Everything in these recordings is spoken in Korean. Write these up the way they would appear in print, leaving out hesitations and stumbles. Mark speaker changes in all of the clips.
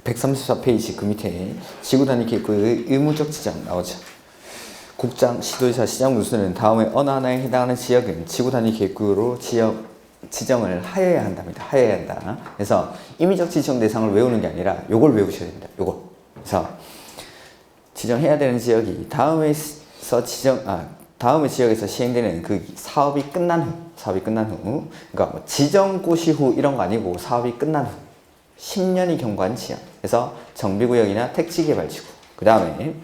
Speaker 1: 134페이지 그 밑에 지구 단위 계획구역의 의무적 지정 나오죠. 국장, 시도지사, 시장 문수는 다음에 어느 하나에 해당하는 지역은 지구 단위 계획구역으로 지정을 하여야 한답니다. 하여야 한다. 그래서 임의적 지정 대상을 외우는 게 아니라 요걸 외우셔야 됩니다. 요걸. 그래서 지정해야 되는 지역이 다음에 지역에서 시행되는 그 사업이 끝난 후, 그러니까 뭐 지정고시 후 이런 거 아니고 사업이 끝난 후 10년이 경과한 지역. 그래서 정비구역이나 택지개발지구. 그 다음에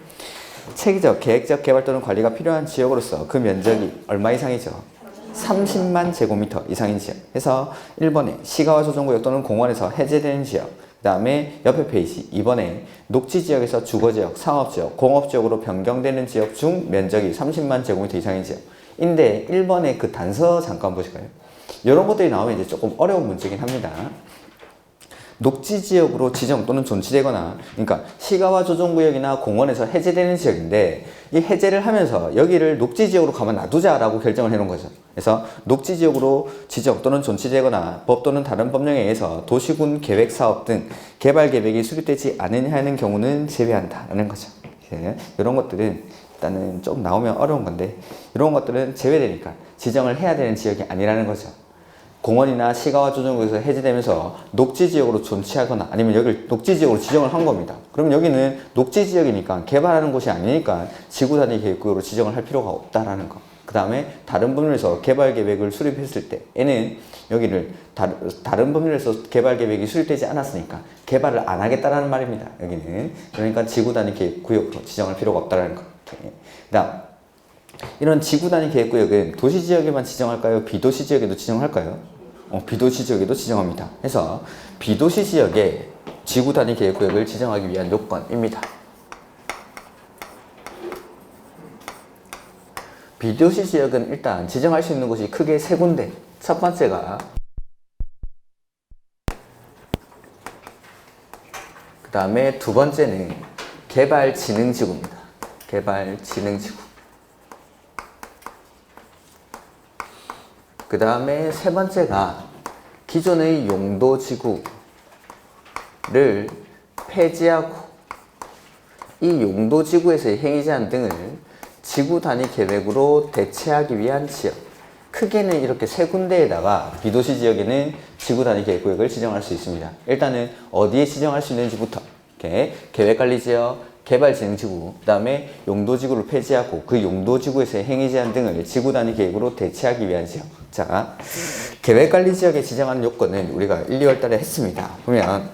Speaker 1: 체계적, 계획적 개발 또는 관리가 필요한 지역으로서 그 면적이 얼마 이상이죠? 30만 제곱미터 이상인 지역. 그래서 1번에 시가와 조정구역 또는 공원에서 해제되는 지역. 그 다음에 옆에 페이지 2번에 녹지지역에서 주거지역, 상업지역, 공업지역으로 변경되는 지역 중 면적이 30만 제곱미터 이상인 지역. 인데 1번에 그 단서 잠깐 보실까요? 이런 것들이 나오면 이제 조금 어려운 문제긴 합니다. 녹지지역으로 지정 또는 존치되거나, 그러니까 시가와 조정구역이나 공원에서 해제되는 지역인데 이 해제를 하면서 여기를 녹지지역으로 가만 놔두자라고 결정을 해놓은 거죠. 그래서 녹지지역으로 지정 또는 존치되거나 법 또는 다른 법령에 의해서 도시군 계획사업 등 개발 계획이 수립되지 않으냐는 경우는 제외한다라는 거죠. 이런 것들은 일단은 좀 나오면 어려운 건데 이런 것들은 제외되니까 지정을 해야 되는 지역이 아니라는 거죠. 공원이나 시가와 조정구역에서 해제되면서 녹지지역으로 존치하거나 아니면 여기를 녹지지역으로 지정을 한 겁니다. 그럼 여기는 녹지지역이니까 개발하는 곳이 아니니까 지구단위 계획구역으로 지정을 할 필요가 없다라는 거. 그 다음에 다른 법률에서 개발 계획을 수립했을 때에는 여기를 다른 법률에서 개발 계획이 수립되지 않았으니까 개발을 안 하겠다라는 말입니다. 여기는. 그러니까 지구단위 계획구역으로 지정할 필요가 없다라는 거. 그 다음 이런 지구단위 계획구역은 도시지역에만 지정할까요? 비도시지역에도 지정할까요? 비도시지역에도 지정합니다. 그래서 비도시지역에 지구단위 계획구역을 지정하기 위한 요건입니다. 비도시지역은 일단 지정할 수 있는 곳이 크게 세 군데. 첫 번째가 그 다음에 두 번째는 개발진흥지구입니다. 개발진흥지구. 그 다음에 세 번째가 기존의 용도지구를 폐지하고 이 용도지구에서의 행위제한 등을 지구단위 계획으로 대체하기 위한 지역. 크게는 이렇게 세 군데에다가 비도시 지역에는 지구단위 계획구역을 지정할 수 있습니다. 일단은 어디에 지정할 수 있는지부터 이렇게 계획관리지역, 개발진흥지구, 그 다음에 용도지구를 폐지하고 그 용도지구에서의 행위제한 등을 지구단위 계획으로 대체하기 위한 지역. 자, 계획관리지역에 지정하는 요건은 우리가 1, 2월 달에 했습니다. 보면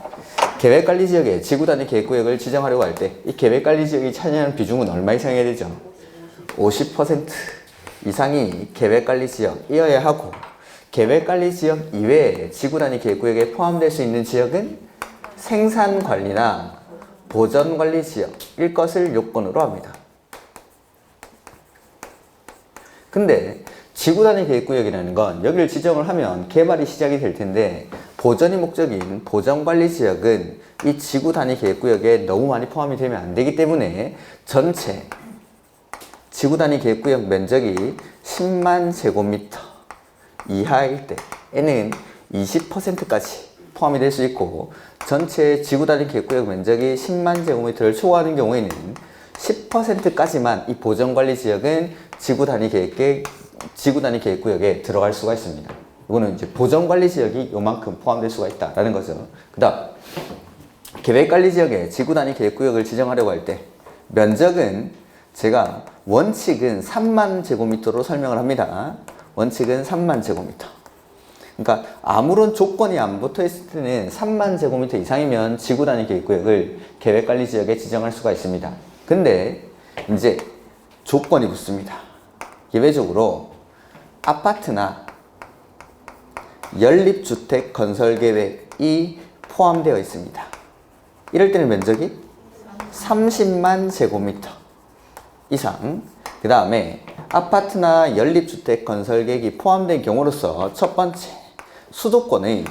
Speaker 1: 계획관리지역에 지구단위 계획구역을 지정하려고 할 때 이 계획관리지역이 차지하는 비중은 얼마 이상이어야 되죠? 50% 이상이 계획관리지역이어야 하고 계획관리지역 이외에 지구단위 계획구역에 포함될 수 있는 지역은 생산관리나 보전관리지역일 것을 요건으로 합니다. 근데 지구단위 계획구역이라는 건 여기를 지정을 하면 개발이 시작이 될 텐데 보전이 목적인 보전관리지역은 이 지구단위 계획구역에 너무 많이 포함이 되면 안 되기 때문에 전체 지구단위 계획구역 면적이 10만 제곱미터 이하일 때에는 20%까지 포함이 될 수 있고 전체 지구단위 계획구역 면적이 10만 제곱미터를 초과하는 경우에는 10%까지만 이 보전관리지역은 지구단위 계획구역에 들어갈 수가 있습니다. 이거는 이제 보전관리지역이 요만큼 포함될 수가 있다라는 거죠. 그 다음 계획관리지역에 지구단위 계획구역을 지정하려고 할 때 면적은 제가 원칙은 3만 제곱미터로 설명을 합니다. 원칙은 3만 제곱미터. 그러니까 아무런 조건이 안 붙어 있을 때는 3만 제곱미터 이상이면 지구단위 계획구역을 계획관리지역에 지정할 수가 있습니다. 근데 이제 조건이 붙습니다. 예외적으로 아파트나 연립주택 건설계획이 포함되어 있습니다. 이럴 때는 면적이 30만 제곱미터 이상. 그 다음에 아파트나 연립주택 건설계획이 포함된 경우로서 첫 번째 수도권의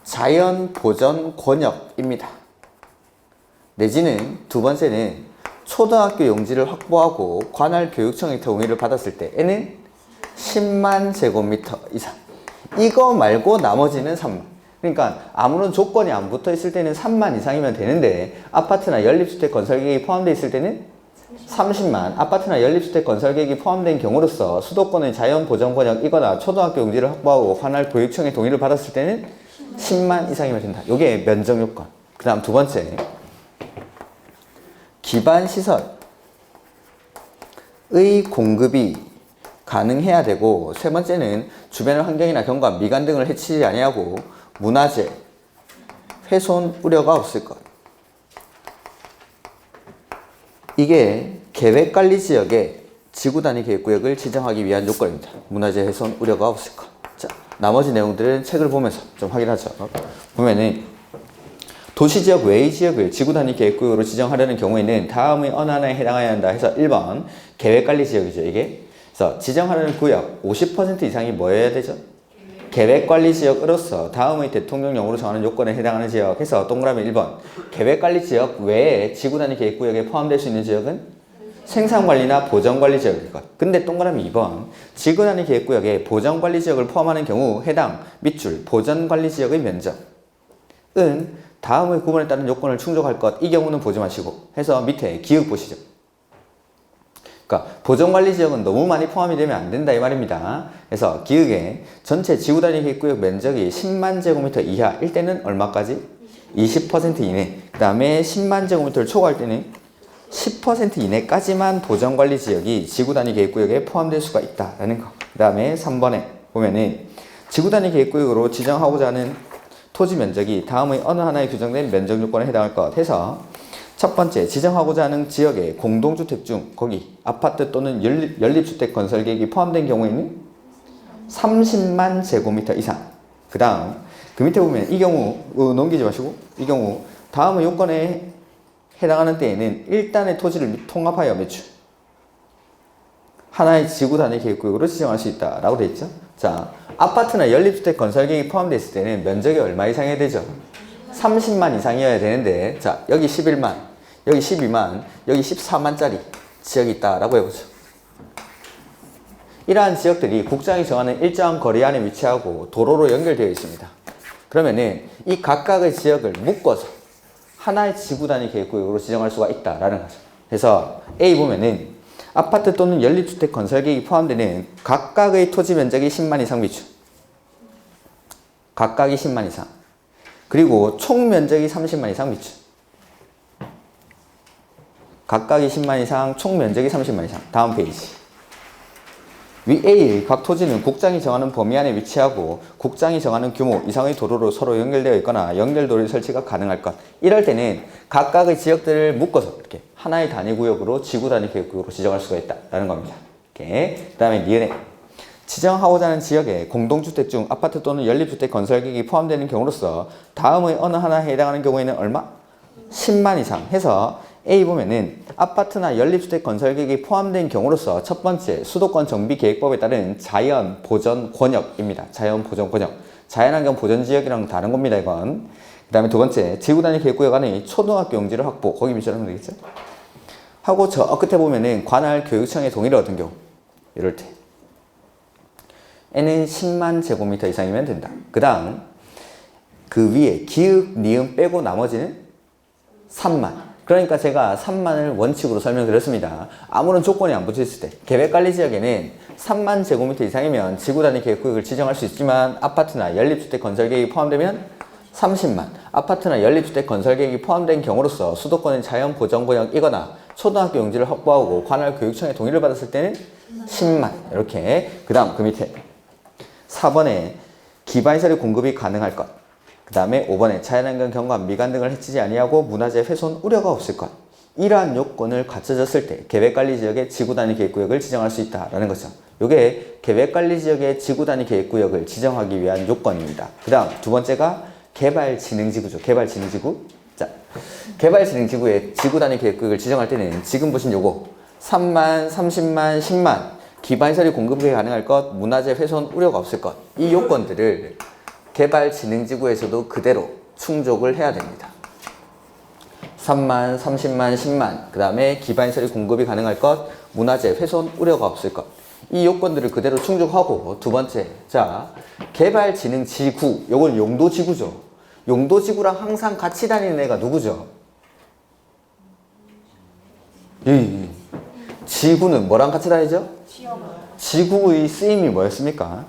Speaker 1: 자연보전 권역입니다. 내지는 두 번째는 초등학교 용지를 확보하고 관할 교육청의 동의를 받았을 때에는 10만 제곱미터 이상. 이거 말고 나머지는 3만. 그러니까 아무런 조건이 안 붙어 있을 때는 3만 이상이면 되는데 아파트나 연립주택 건설 계획이 포함되어 있을 때는 30만, 아파트나 연립주택 건설 계획이 포함된 경우로서 수도권의 자연 보전 권역이거나 초등학교 용지를 확보하고 관할 교육청의 동의를 받았을 때는 10만 이상이면 된다. 이게 면적 요건. 그 다음 두 번째, 기반 시설의 공급이 가능해야 되고, 세 번째는 주변의 환경이나 경관, 미관 등을 해치지 아니하고 문화재 훼손 우려가 없을 것. 이게 계획관리지역의 지구단위 계획구역을 지정하기 위한 요건입니다. 문화재 훼손 우려가 없을 것. 자, 나머지 내용들은 책을 보면서 좀 확인하죠. 보면은 도시지역 외의 지역을 지구단위 계획구역으로 지정하려는 경우에는 다음의 어느 하나에 해당해야 한다 해서 1번 계획관리지역이죠. 이게 그래서 지정하려는 구역 50% 이상이 뭐여야 되죠? 계획관리지역으로서 다음의 대통령령으로 정하는 요건에 해당하는 지역 해서 동그라미 1번 계획관리지역 외에 지구단위 계획구역에 포함될 수 있는 지역은 생산관리나 보전관리지역일 것. 근데 동그라미 2번 지구단위 계획구역에 보전관리지역을 포함하는 경우 해당 밑줄 보전관리지역의 면적은 다음의 구분에 따른 요건을 충족할 것. 이 경우는 보지 마시고 해서 밑에 기역 보시죠. 그러니까 보전관리지역은 너무 많이 포함이 되면 안 된다 이 말입니다. 그래서 기역에 전체 지구단위 계획구역 면적이 10만 제곱미터 이하일 때는 얼마까지? 20% 이내. 그 다음에 10만 제곱미터를 초과할 때는 10% 이내까지만 보전관리지역이 지구단위 계획구역에 포함될 수가 있다라는 거. 그 다음에 3번에 보면은 지구단위 계획구역으로 지정하고자 하는 토지 면적이 다음의 어느 하나에 규정된 면적 요건에 해당할 것 해서 첫 번째, 지정하고자 하는 지역의 공동주택 중 거기 아파트 또는 연립주택 건설 계획이 포함된 경우에는 30만 제곱미터 이상. 그 다음 그 밑에 보면 이 경우 넘기지 마시고 이 경우 다음의 요건에 해당하는 때에는 일단의 토지를 통합하여 매출 하나의 지구단위 계획구역으로 지정할 수 있다라고 되어 있죠. 자, 아파트나 연립주택 건설 계획이 포함됐을 때는 면적이 얼마 이상이어야 되죠? 30만 이상이어야 되는데, 자, 여기 11만, 여기 12만, 여기 14만짜리 지역이 있다라고 해보죠. 이러한 지역들이 국장이 정하는 일정한 거리 안에 위치하고 도로로 연결되어 있습니다. 그러면은 이 각각의 지역을 묶어서 하나의 지구단위 계획구역으로 지정할 수가 있다라는 거죠. 그래서 A 보면은 아파트 또는 연립주택 건설 계획이 포함되는 각각의 토지 면적이 10만 이상 비추. 각각이 10만 이상. 그리고 총 면적이 30만 이상 비추. 각각이 10만 이상, 총 면적이 30만 이상. 다음 페이지. 위 A의 각 토지는 국장이 정하는 범위 안에 위치하고 국장이 정하는 규모 이상의 도로로 서로 연결되어 있거나 연결도로 설치가 가능할 것. 이럴 때는 각각의 지역들을 묶어서 이렇게 하나의 단위구역으로 지구단위 계획구역으로 지정할 수가 있다라는 겁니다. 이렇게. 그 다음에 니은에 지정하고자 하는 지역에 공동주택 중 아파트 또는 연립주택 건설 계획이 포함되는 경우로서 다음의 어느 하나에 해당하는 경우에는 얼마? 10만 이상 해서 A 보면은 아파트나 연립주택 건설 계획이 포함된 경우로서 첫 번째 수도권 정비계획법에 따른 자연 보전 권역입니다. 자연 보전 권역. 자연환경 보전 지역이랑 다른 겁니다, 이건. 그 다음에 두 번째 지구단위 계획구역 안에 초등학교 용지를 확보. 거기 밑줄하면 되겠죠? 하고 저 끝에 보면은 관할 교육청의 동의를 얻은 경우. 이럴 때. N은 10만 제곱미터 이상이면 된다. 그 다음 그 위에 기읍, 니은 빼고 나머지는 3만. 그러니까 제가 3만을 원칙으로 설명드렸습니다. 아무런 조건이 안 붙어있을 때 계획관리지역에는 3만 제곱미터 이상이면 지구단위 계획구역을 지정할 수 있지만 아파트나 연립주택 건설 계획이 포함되면 30만. 아파트나 연립주택 건설 계획이 포함된 경우로서 수도권의 자연보전구역이거나 초등학교 용지를 확보하고 관할 교육청의 동의를 받았을 때는 10만. 이렇게. 그 다음 그 밑에 4번에 기반시설의 공급이 가능할 것. 그 다음에 5번에 자연환경 경관, 미관 등을 해치지 아니하고 문화재 훼손 우려가 없을 것. 이러한 요건을 갖춰졌을 때 계획관리지역의 지구단위 계획구역을 지정할 수 있다라는 거죠. 이게 계획관리지역의 지구단위 계획구역을 지정하기 위한 요건입니다. 그 다음 두 번째가 개발진흥지구죠. 개발진흥지구. 자, 개발진흥지구의 지구단위 계획구역을 지정할 때는 지금 보신 요거 3만, 30만, 10만 기반시설이 공급이 가능할 것, 문화재 훼손 우려가 없을 것. 이 요건들을 개발진흥지구에서도 그대로 충족을 해야 됩니다. 3만, 30만, 10만, 그 다음에 기반시설이 공급이 가능할 것, 문화재 훼손 우려가 없을 것. 이 요건들을 그대로 충족하고 두 번째, 자, 개발진흥지구, 요건 용도지구죠. 용도지구랑 항상 같이 다니는 애가 누구죠? 지구는 뭐랑 같이 다니죠? 지구의 쓰임이 뭐였습니까?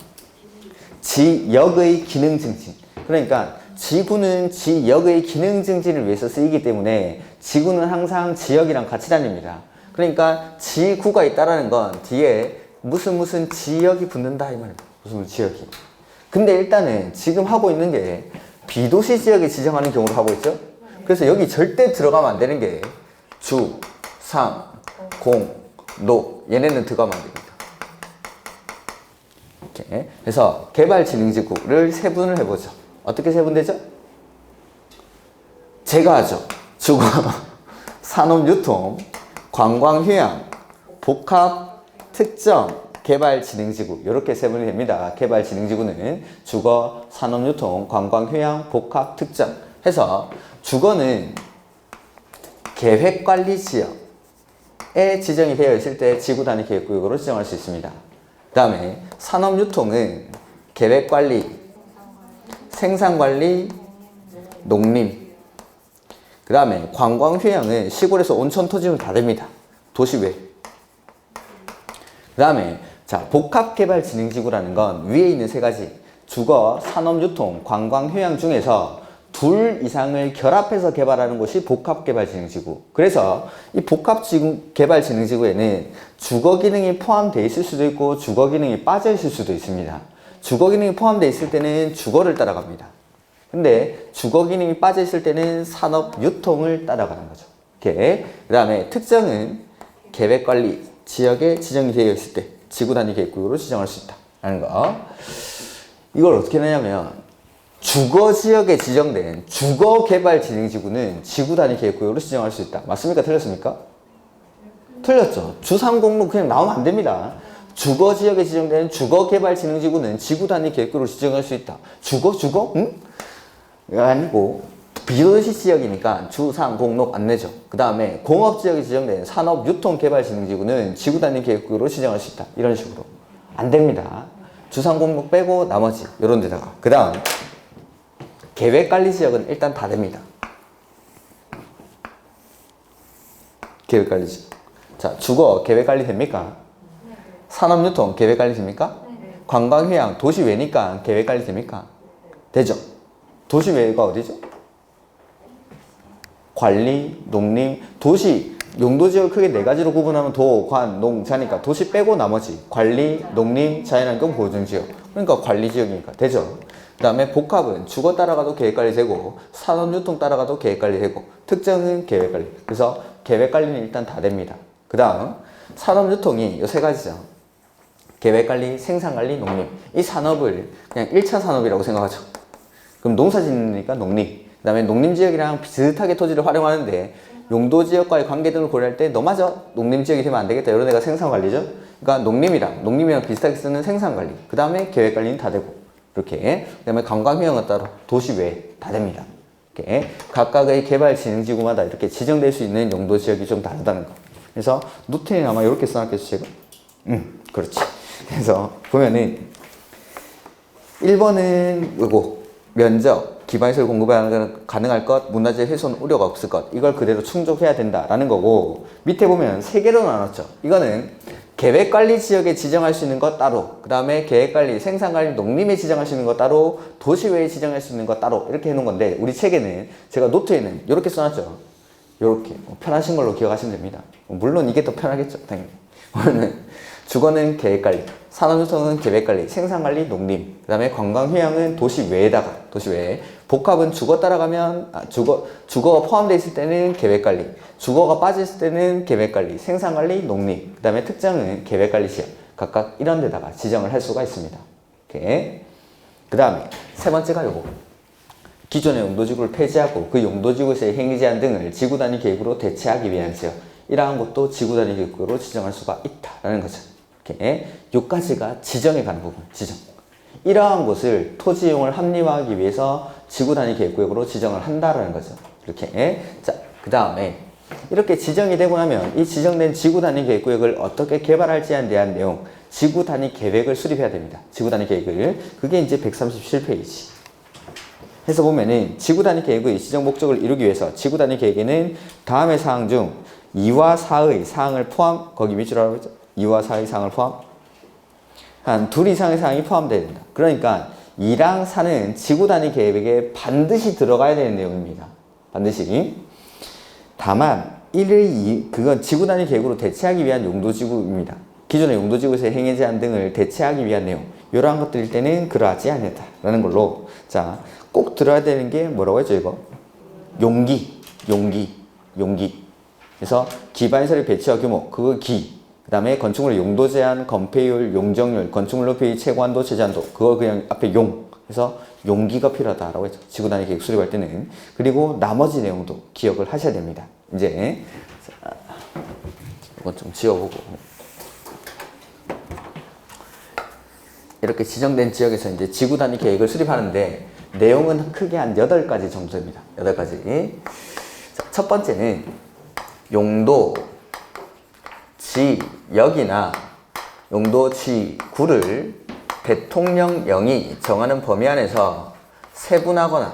Speaker 1: 지역의 기능 증진. 그러니까 지구는 지역의 기능 증진을 위해서 쓰이기 때문에 지구는 항상 지역이랑 같이 다닙니다. 그러니까 지구가 있다라는 건 뒤에 무슨 지역이 붙는다 이 말입니다. 무슨 지역이. 근데 일단은 지금 하고 있는 게 비도시 지역에 지정하는 경우로 하고 있죠. 그래서 여기 절대 들어가면 안 되는 게 주, 상, 공, 녹 얘네는 들어가면 안 됩니다. 이렇게. 그래서 개발진흥지구를 세분을 해보죠. 어떻게 세분되죠? 제가 하죠. 주거, 산업유통, 관광휴양, 복합, 특정, 개발진흥지구 이렇게 세분이 됩니다. 개발진흥지구는 주거, 산업유통, 관광휴양, 복합, 특정 해서 주거는 계획관리지역 에 지정이 되어 있을 때 지구단위 계획구역으로 지정할 수 있습니다. 그 다음에 산업유통은 계획관리, 생산관리, 농림. 그 다음에 관광휴양은 시골에서 온천 토지면 다 됩니다. 도시 외. 그 다음에 자, 복합개발진흥지구라는 건 위에 있는 세 가지 주거, 산업유통, 관광휴양 중에서 둘 이상을 결합해서 개발하는 곳이 복합개발진흥지구. 그래서 이 복합개발진흥지구에는 주거 기능이 포함되어 있을 수도 있고 주거 기능이 빠져 있을 수도 있습니다. 주거 기능이 포함되어 있을 때는 주거를 따라갑니다. 근데 주거 기능이 빠져 있을 때는 산업유통을 따라가는 거죠. 이렇게. 그 다음에 특정은 계획관리 지역에 지정이 되어 있을 때 지구단위 계획구역으로 지정할 수 있다 라는 거. 이걸 어떻게 하냐면 주거지역에 지정된 주거개발진흥지구는 지구단위 계획구역으로 지정할 수 있다. 맞습니까? 틀렸습니까? 틀렸죠. 주상공로 그냥 나오면 안 됩니다. 주거지역에 지정된 주거개발진흥지구는 지구단위 계획구역으로 지정할 수 있다. 주거? 응? 아니고 비도시 지역이니까 주상공록 안 내죠. 그 다음에 공업지역에 지정된 산업유통개발진흥지구는 지구단위 계획구역으로 지정할 수 있다. 이런 식으로. 안 됩니다. 주상공록 빼고 나머지 이런 데다가. 그 다음 계획관리지역은 일단 다 됩니다. 계획관리지역. 자, 주거 계획관리 됩니까? 산업유통 계획관리 됩니까? 관광휴양 도시 외니까 계획관리 됩니까? 되죠. 도시 외가 어디죠? 관리, 농림, 도시, 용도지역을 크게 네 가지로 구분하면 도, 관, 농, 자니까 도시 빼고 나머지 관리, 농림, 자연환경 보존지역. 그러니까 관리지역이니까 되죠. 그 다음에 복합은 주거 따라가도 계획관리 되고 산업유통 따라가도 계획관리 되고 특정은 계획관리. 그래서 계획관리는 일단 다 됩니다. 그 다음 산업유통이 이 세 가지죠. 계획관리, 생산관리, 농림. 이 산업을 그냥 1차 산업이라고 생각하죠. 그럼 농사짓니까 농림. 그 다음에 농림지역이랑 비슷하게 토지를 활용하는데 용도지역과의 관계 등을 고려할 때 너마저 농림지역이 되면 안 되겠다. 이런 애가 생산관리죠. 그러니까 농림이랑 비슷하게 쓰는 생산관리. 그 다음에 계획관리는 다 되고. 이렇게. 그 다음에 관광휴양은 따로 도시 외에 다 됩니다. 이렇게. 각각의 개발진흥지구마다 이렇게 지정될 수 있는 용도지역이 좀 다르다는 거. 그래서 노트에 아마 이렇게 써놨겠죠, 제가? 그렇지. 그래서 보면은 1번은 이거 면적, 기반시설 공급이 가능할 것, 문화재 훼손 우려가 없을 것. 이걸 그대로 충족해야 된다라는 거고 밑에 보면 3개로 나눴죠. 이거는 계획관리 지역에 지정할 수 있는 것 따로, 그 다음에 계획관리, 생산관리, 농림에 지정할 수 있는 것 따로, 도시외에 지정할 수 있는 것 따로 이렇게 해놓은 건데 우리 책에는 제가 노트에는 이렇게 써놨죠. 이렇게 편하신 걸로 기억하시면 됩니다. 물론 이게 더 편하겠죠, 당연히. 오늘은 주거는 계획관리, 산업유통은 계획관리, 생산관리, 농림, 그 다음에 관광휴양은 도시 외에다가, 도시 외에. 복합은 주거 따라가면, 주거가 포함되어 있을 때는 계획관리, 주거가 빠졌을 때는 계획관리, 생산관리, 농림, 그 다음에 특정은 계획관리 지역. 각각 이런 데다가 지정을 할 수가 있습니다. 이렇게. 그 다음에 세 번째가 요거. 기존의 용도지구를 폐지하고 그 용도지구에서의 행위제한 등을 지구단위 계획으로 대체하기 위한 지역. 이러한 것도 지구단위 계획으로 지정할 수가 있다라는 거죠. 이렇게 요까지가 지정에 관한 부분, 지정. 이러한 곳을 토지 이용을 합리화하기 위해서 지구단위 계획구역으로 지정을 한다라는 거죠. 이렇게. 자, 그 다음에 이렇게 지정이 되고 나면 이 지정된 지구단위 계획구역을 어떻게 개발할지에 대한 내용, 지구 단위 계획을 수립해야 됩니다. 지구 단위 계획을. 그게 이제 137페이지. 해서 보면은 지구 단위 계획의 지정 목적을 이루기 위해서 지구 단위 계획에는 다음의 사항 중 2와 4의 사항을 포함, 거기 밑줄 알아보죠 2와 4의 사항을 포함. 한 둘 이상의 사항이 포함되어야 된다. 그러니까 2랑 4는 지구 단위 계획에 반드시 들어가야 되는 내용입니다. 반드시. 다만 1의 2, 그건 지구 단위 계획으로 대체하기 위한 용도지구입니다. 기존의 용도지구에서의 행위 제한 등을 대체하기 위한 내용. 이러한 것들일 때는 그러하지 않았다라는 걸로. 자, 꼭 들어야 되는 게 뭐라고 했죠, 이거? 용기. 그래서 기반시설의 배치와 규모, 그거 기. 그 다음에 건축물의 용도 제한, 건폐율, 용적률, 건축물 높이, 채관도, 제한도, 그거 그냥 앞에 용. 그래서 용기가 필요하다라고 했죠. 지구 단위 계획 수립할 때는. 그리고 나머지 내용도 기억을 하셔야 됩니다. 이제 이건 좀 지워보고. 이렇게 지정된 지역에서 이제 지구 단위 계획을 수립하는데 내용은 크게 한 8가지 정도 됩니다. 8가지. 자, 첫 번째는 용도 지역이나 용도 지구를 대통령령이 정하는 범위 안에서 세분하거나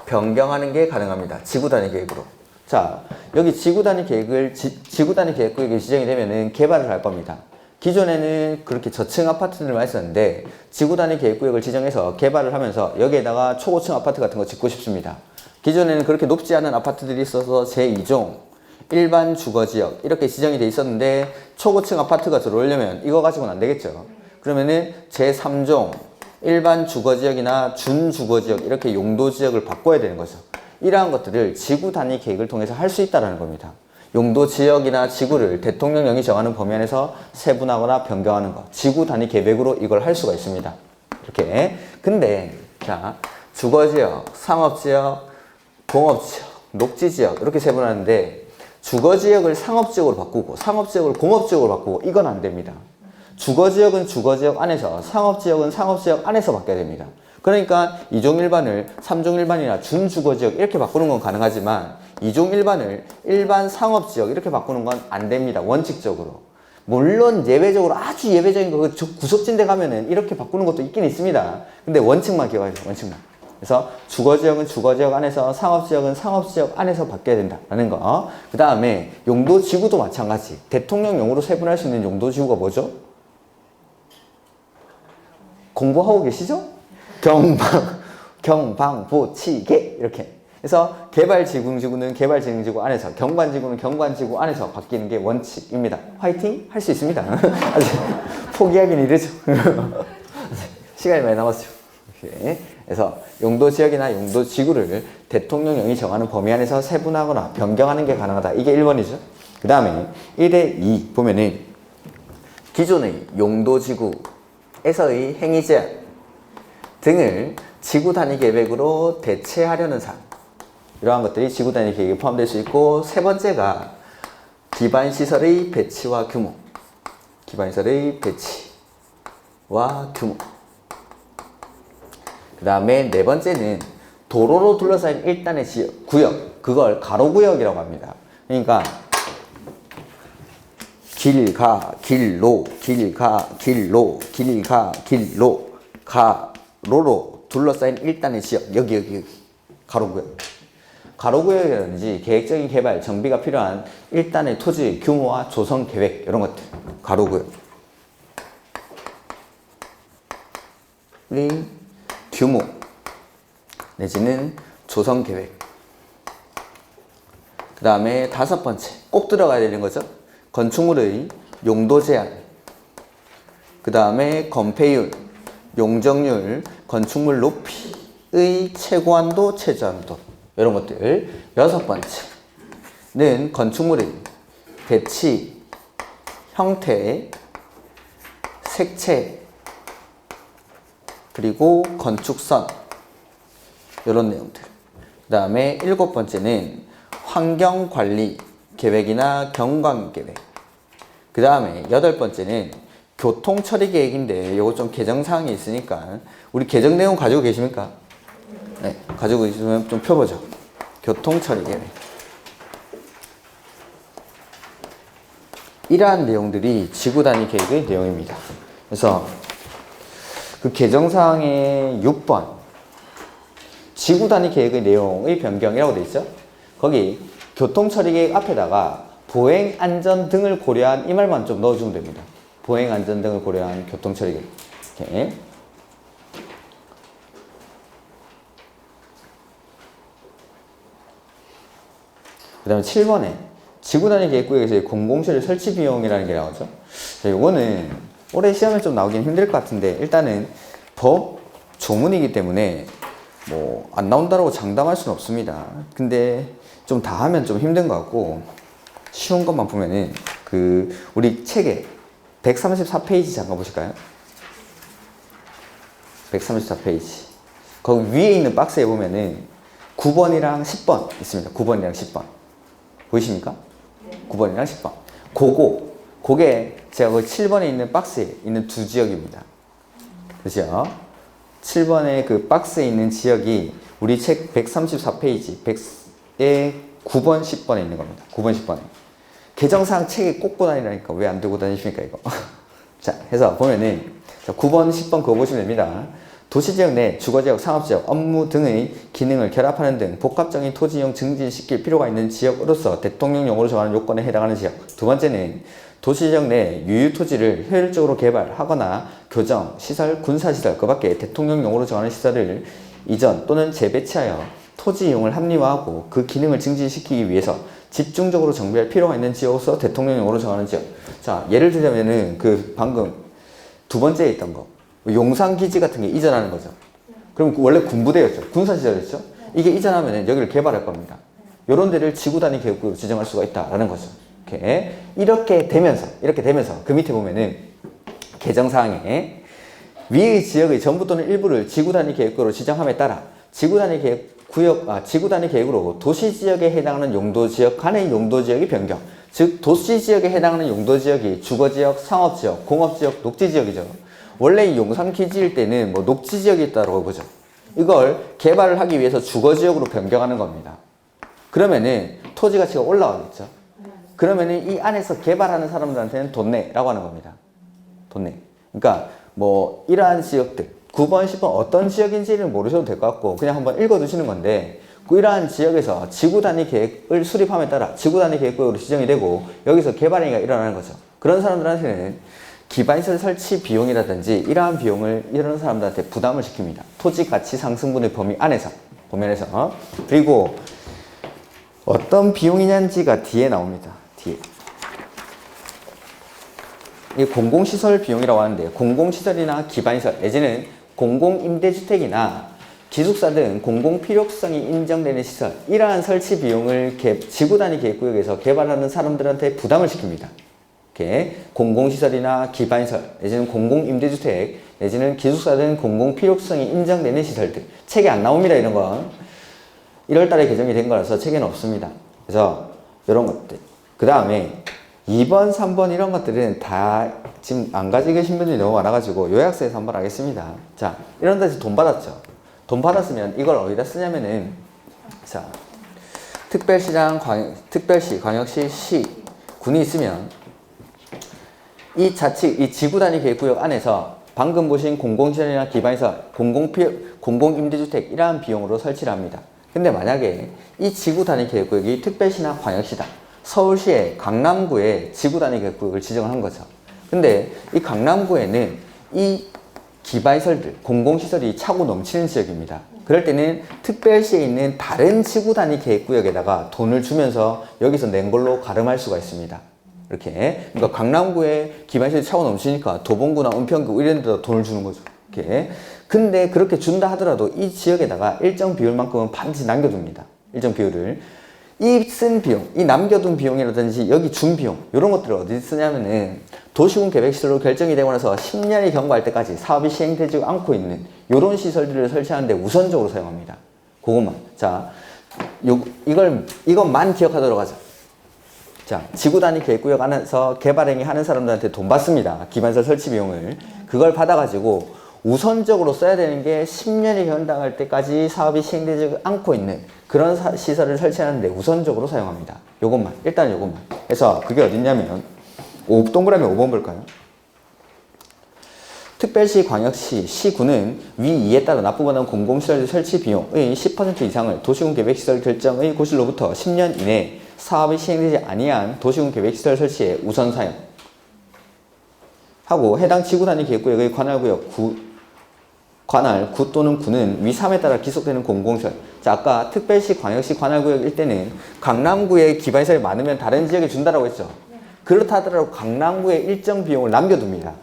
Speaker 1: 변경하는 게 가능합니다. 지구 단위 계획으로. 자, 여기 지구 단위 계획을 지구 단위 계획구역이 지정이 되면은 개발을 할 겁니다. 기존에는 그렇게 저층 아파트들만 있었는데 지구 단위 계획구역을 지정해서 개발을 하면서 여기에다가 초고층 아파트 같은 거 짓고 싶습니다. 기존에는 그렇게 높지 않은 아파트들이 있어서 제2종 일반 주거지역 이렇게 지정이 돼 있었는데 초고층 아파트가 들어오려면 이거 가지고는 안 되겠죠. 그러면은 제3종 일반 주거지역이나 준주거지역 이렇게 용도지역을 바꿔야 되는 거죠. 이러한 것들을 지구 단위 계획을 통해서 할 수 있다는 겁니다. 용도지역이나 지구를 대통령령이 정하는 범위 안에서 세분하거나 변경하는 것. 지구 단위 계획으로 이걸 할 수가 있습니다. 이렇게. 근데 자, 주거지역, 상업지역, 공업지역, 녹지지역 이렇게 세분하는데 주거지역을 상업지역으로 바꾸고 상업지역을 공업지역으로 바꾸고 이건 안 됩니다. 주거지역은 주거지역 안에서 상업지역은 상업지역 안에서 바뀌어야 됩니다. 그러니까 2종 일반을 3종 일반이나 준주거지역 이렇게 바꾸는 건 가능하지만 2종 일반을 일반 상업지역 이렇게 바꾸는 건 안 됩니다. 원칙적으로. 물론 예외적으로 아주 예외적인 거 구석진 데 가면은 이렇게 바꾸는 것도 있긴 있습니다. 근데 원칙만 기억하세요. 원칙만. 그래서 주거지역은 주거지역 안에서 상업지역은 상업지역 안에서 바뀌어야 된다라는 거. 그 다음에 용도지구도 마찬가지. 대통령령으로 세분할 수 있는 용도지구가 뭐죠? 공부하고 계시죠? 경방부치계 이렇게. 그래서 개발지구는 개발지구 안에서, 경관지구는 경관지구 안에서 바뀌는 게 원칙입니다. 화이팅! 할 수 있습니다. 아직 포기하긴 이르죠. 시간이 많이 남았어요. 이렇게. 그래서 용도지역이나 용도지구를 대통령령이 정하는 범위 안에서 세분하거나 변경하는 게 가능하다. 이게 1번이죠. 그 다음에 1의 2 보면은 기존의 용도지구에서의 행위 제한 등을 지구 단위 계획으로 대체하려는 사항. 이러한 것들이 지구 단위 계획에 포함될 수 있고, 세 번째가 기반시설의 배치와 규모. 기반시설의 배치와 규모. 그 다음에 네 번째는 도로로 둘러싸인 일단의 지역, 구역. 그걸 가로구역이라고 합니다. 그러니까 길, 가, 길로, 길, 가, 길로, 길, 가, 길로, 가로로 둘러싸인 일단의 지역. 여기. 가로구역. 가로구역이라든지 계획적인 개발, 정비가 필요한 일단의 토지 규모와 조성 계획 이런 것들. 가로구역. 규모 내지는 조성 계획. 그 다음에 다섯 번째 꼭 들어가야 되는 거죠. 건축물의 용도 제한. 그 다음에 건폐율, 용적률, 건축물 높이의 최고한도, 최저한도 이런 것들. 여섯 번째는 건축물의 배치, 형태, 색채, 그리고 건축선 이런 내용들. 그 다음에 일곱 번째는 환경관리 계획이나 경관계획. 그 다음에 여덟 번째는 교통처리계획인데 이거 좀 개정사항이 있으니까 우리 개정 내용 가지고 계십니까? 네, 가지고 있으면 좀 펴보죠. 교통처리계획. 이러한 내용들이 지구 단위 계획의 내용입니다. 그래서 그 개정사항의 6번 지구 단위 계획의 내용의 변경이라고 되어 있죠. 거기 교통처리계획 앞에다가 보행 안전 등을 고려한 이 말만 좀 넣어주면 됩니다. 보행 안전 등을 고려한 교통처리계획. 이렇게. 그 다음에 7번에 지구 단위 계획구역에서의 공공시설 설치 비용이라는 게 나오죠. 이거는 올해 시험에 좀 나오긴 힘들 것 같은데 일단은 법 조문이기 때문에 뭐 안 나온다고 장담할 수는 없습니다. 근데 좀 다 하면 좀 힘든 것 같고 쉬운 것만 보면은 그 우리 책에 134페이지 잠깐 보실까요? 134페이지 거기 위에 있는 박스에 보면은 9번이랑 10번 있습니다. 9번이랑 10번 보이십니까? 네. 9번이랑 10번 그게 제가 그 7번에 있는 박스에 있는 두 지역입니다. 그죠? 7번의 그 박스에 있는 지역이 우리 책 134페이지 100에 9번, 10번에 있는 겁니다. 9번, 10번에. 개정사항 책에 꽂고 다니라니까 왜 안 들고 다니십니까, 이거? 자, 해서 보면은, 자, 9번, 10번 그거 보시면 됩니다. 도시지역 내 주거지역, 상업지역, 업무 등의 기능을 결합하는 등 복합적인 토지이용 증진시킬 필요가 있는 지역으로서 대통령령으로 정하는 요건에 해당하는 지역. 두 번째는 도시지역 내 유유토지를 효율적으로 개발하거나 교정, 시설, 군사시설, 그 밖에 대통령령으로 정하는 시설을 이전 또는 재배치하여 토지 이용을 합리화하고 그 기능을 증진시키기 위해서 집중적으로 정비할 필요가 있는 지역으로서 대통령령으로 정하는 지역. 자, 예를 들자면은 그 방금 두 번째에 있던 거. 용산기지 같은 게 이전하는 거죠. 그럼 원래 군부대였죠. 군사시설이었죠. 이게 이전하면 여기를 개발할 겁니다. 이런 데를 지구 단위 계획구로 지정할 수가 있다라는 거죠. 이렇게 되면서 그 밑에 보면은 개정사항에 위의 지역의 전부 또는 일부를 지구 단위 계획구로 지정함에 따라 지구 단위 계획으로 도시지역에 해당하는 용도지역 간의 용도지역이 변경. 즉 도시지역에 해당하는 용도지역이 주거지역, 상업지역, 공업지역, 녹지지역이죠. 원래 이 용산기지일 때는 뭐 녹지지역이 있다고 보죠. 이걸 개발을 하기 위해서 주거지역으로 변경하는 겁니다. 그러면은 토지 가치가 올라가겠죠. 그러면은 이 안에서 개발하는 사람들한테는 돈 내라고 하는 겁니다. 돈 내. 그러니까 뭐 이러한 지역들 9번, 10번 어떤 지역인지는 모르셔도 될 것 같고 그냥 한번 읽어두시는 건데 이러한 지역에서 지구 단위 계획을 수립함에 따라 지구 단위 계획구역으로 지정이 되고 여기서 개발행위가 일어나는 거죠. 그런 사람들한테는 기반시설 설치 비용이라든지 이러한 비용을 이런 사람들한테 부담을 시킵니다. 토지 가치 상승분의 범위 안에서 보면에서 그리고 어떤 비용이냐지가 뒤에 나옵니다. 뒤에 이 공공시설 비용이라고 하는데 공공시설이나 기반시설 내지는 공공임대주택이나 기숙사 등 공공필요성이 인정되는 시설 이러한 설치 비용을 지구 단위 계획구역에서 개발하는 사람들한테 부담을 시킵니다. 이렇게 공공시설이나 기반시설 내지는 공공임대주택 내지는 기숙사 등 공공필요성이 인정되는 시설들 책에 안 나옵니다. 이런 건 1월달에 개정이 된 거라서 책에는 없습니다. 그래서 이런 것들 그 다음에 2번, 3번 이런 것들은 다 지금 안 가지고 계신 분들이 너무 많아가지고 요약서에서 한번 하겠습니다. 자, 이런 데서 돈 받았죠. 돈 받았으면 이걸 어디다 쓰냐면은 자, 특별시랑 특별시, 광역시, 시, 군이 있으면 이 지구 단위 계획구역 안에서 방금 보신 공공시설이나 기반시설, 공공임대주택 이러한 비용으로 설치를 합니다. 근데 만약에 이 지구 단위 계획구역이 특별시나 광역시다. 서울시의 강남구에 지구 단위 계획구역을 지정을 한 거죠. 근데 이 강남구에는 이 기반시설들, 공공시설이 차고 넘치는 지역입니다. 그럴 때는 특별시에 있는 다른 지구 단위 계획구역에다가 돈을 주면서 여기서 낸 걸로 가름할 수가 있습니다. 이렇게. 그러니까 강남구에 기반시설이 차고 넘치니까 도봉구나 은평구 이런 데다 돈을 주는 거죠. 이렇게. 근데 그렇게 준다 하더라도 이 지역에다가 일정 비율만큼은 반드시 남겨둡니다. 일정 비율을. 이 쓴 비용, 이 남겨둔 비용이라든지 여기 준 비용 이런 것들을 어디 쓰냐면은 도시군 계획시설로 결정이 되고 나서 10년이 경과할 때까지 사업이 시행되지 않고 있는 이런 시설들을 설치하는데 우선적으로 사용합니다. 그것만. 자, 이것만 기억하도록 하자. 자, 지구 단위 계획구역 안에서 개발행위 하는 사람들한테 돈 받습니다. 기반시설 설치 비용을. 그걸 받아가지고 우선적으로 써야 되는 게 10년이 경과할 때까지 사업이 시행되지 않고 있는 그런 시설을 설치하는데 우선적으로 사용합니다. 요것만. 일단 요것만. 그래서 그게 어딨냐면 동그라미 5번 볼까요? 특별시, 광역시, 시군은 위 2에 따라 납부받은 공공시설 설치 비용의 10% 이상을 도시군 계획시설 결정의 고시로부터 10년 이내 사업이 시행되지 아니한 도시군 계획시설 설치에 우선 사용 하고 해당 지구단위 계획구역의 관할 구 또는 구는 위 3에 따라 기속되는 공공시설. 자, 아까 특별시, 광역시, 관할구역일 때는 강남구에 기반시설이 많으면 다른 지역에 준다라고 했죠. 그렇다 하더라도 강남구에 일정 비용을 남겨둡니다.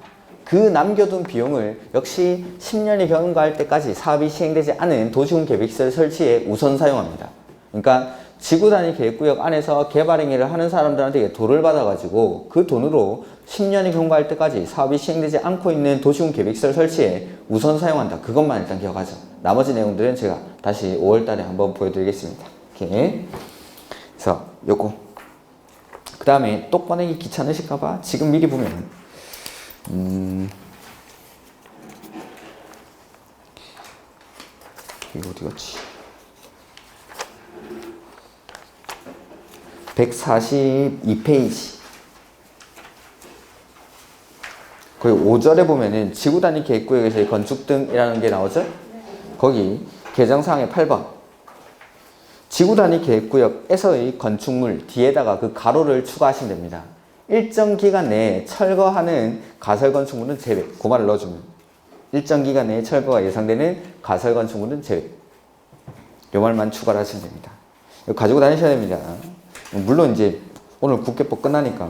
Speaker 1: 그 남겨둔 비용을 역시 10년이 경과할 때까지 사업이 시행되지 않은 도시군 계획시설 설치에 우선 사용합니다. 그러니까 지구단위 계획구역 안에서 개발 행위를 하는 사람들한테 돈을 받아가지고 그 돈으로 10년이 경과할 때까지 사업이 시행되지 않고 있는 도시군 계획시설 설치에 우선 사용한다. 그것만 일단 기억하죠. 나머지 내용들은 제가 다시 5월달에 한번 보여드리겠습니다. 이렇게. 그래서 요거. 그 다음에 똑 꺼내기 귀찮으실까봐 지금 미리 보면 이거 어디 갔지? 142페이지. 거기 5절에 보면은 지구단위 계획구역에서의 건축 등이라는 게 나오죠? 거기 개정사항의 8번. 지구단위 계획구역에서의 건축물 뒤에다가 그 가로를 추가하시면 됩니다. 일정 기간 내에 철거하는 가설 건축물은 제외. 그 말을 넣어주면. 일정 기간 내에 철거가 예상되는 가설 건축물은 제외. 요 말만 추가를 하시면 됩니다. 이거 가지고 다니셔야 됩니다. 물론 이제 오늘 국회법 끝나니까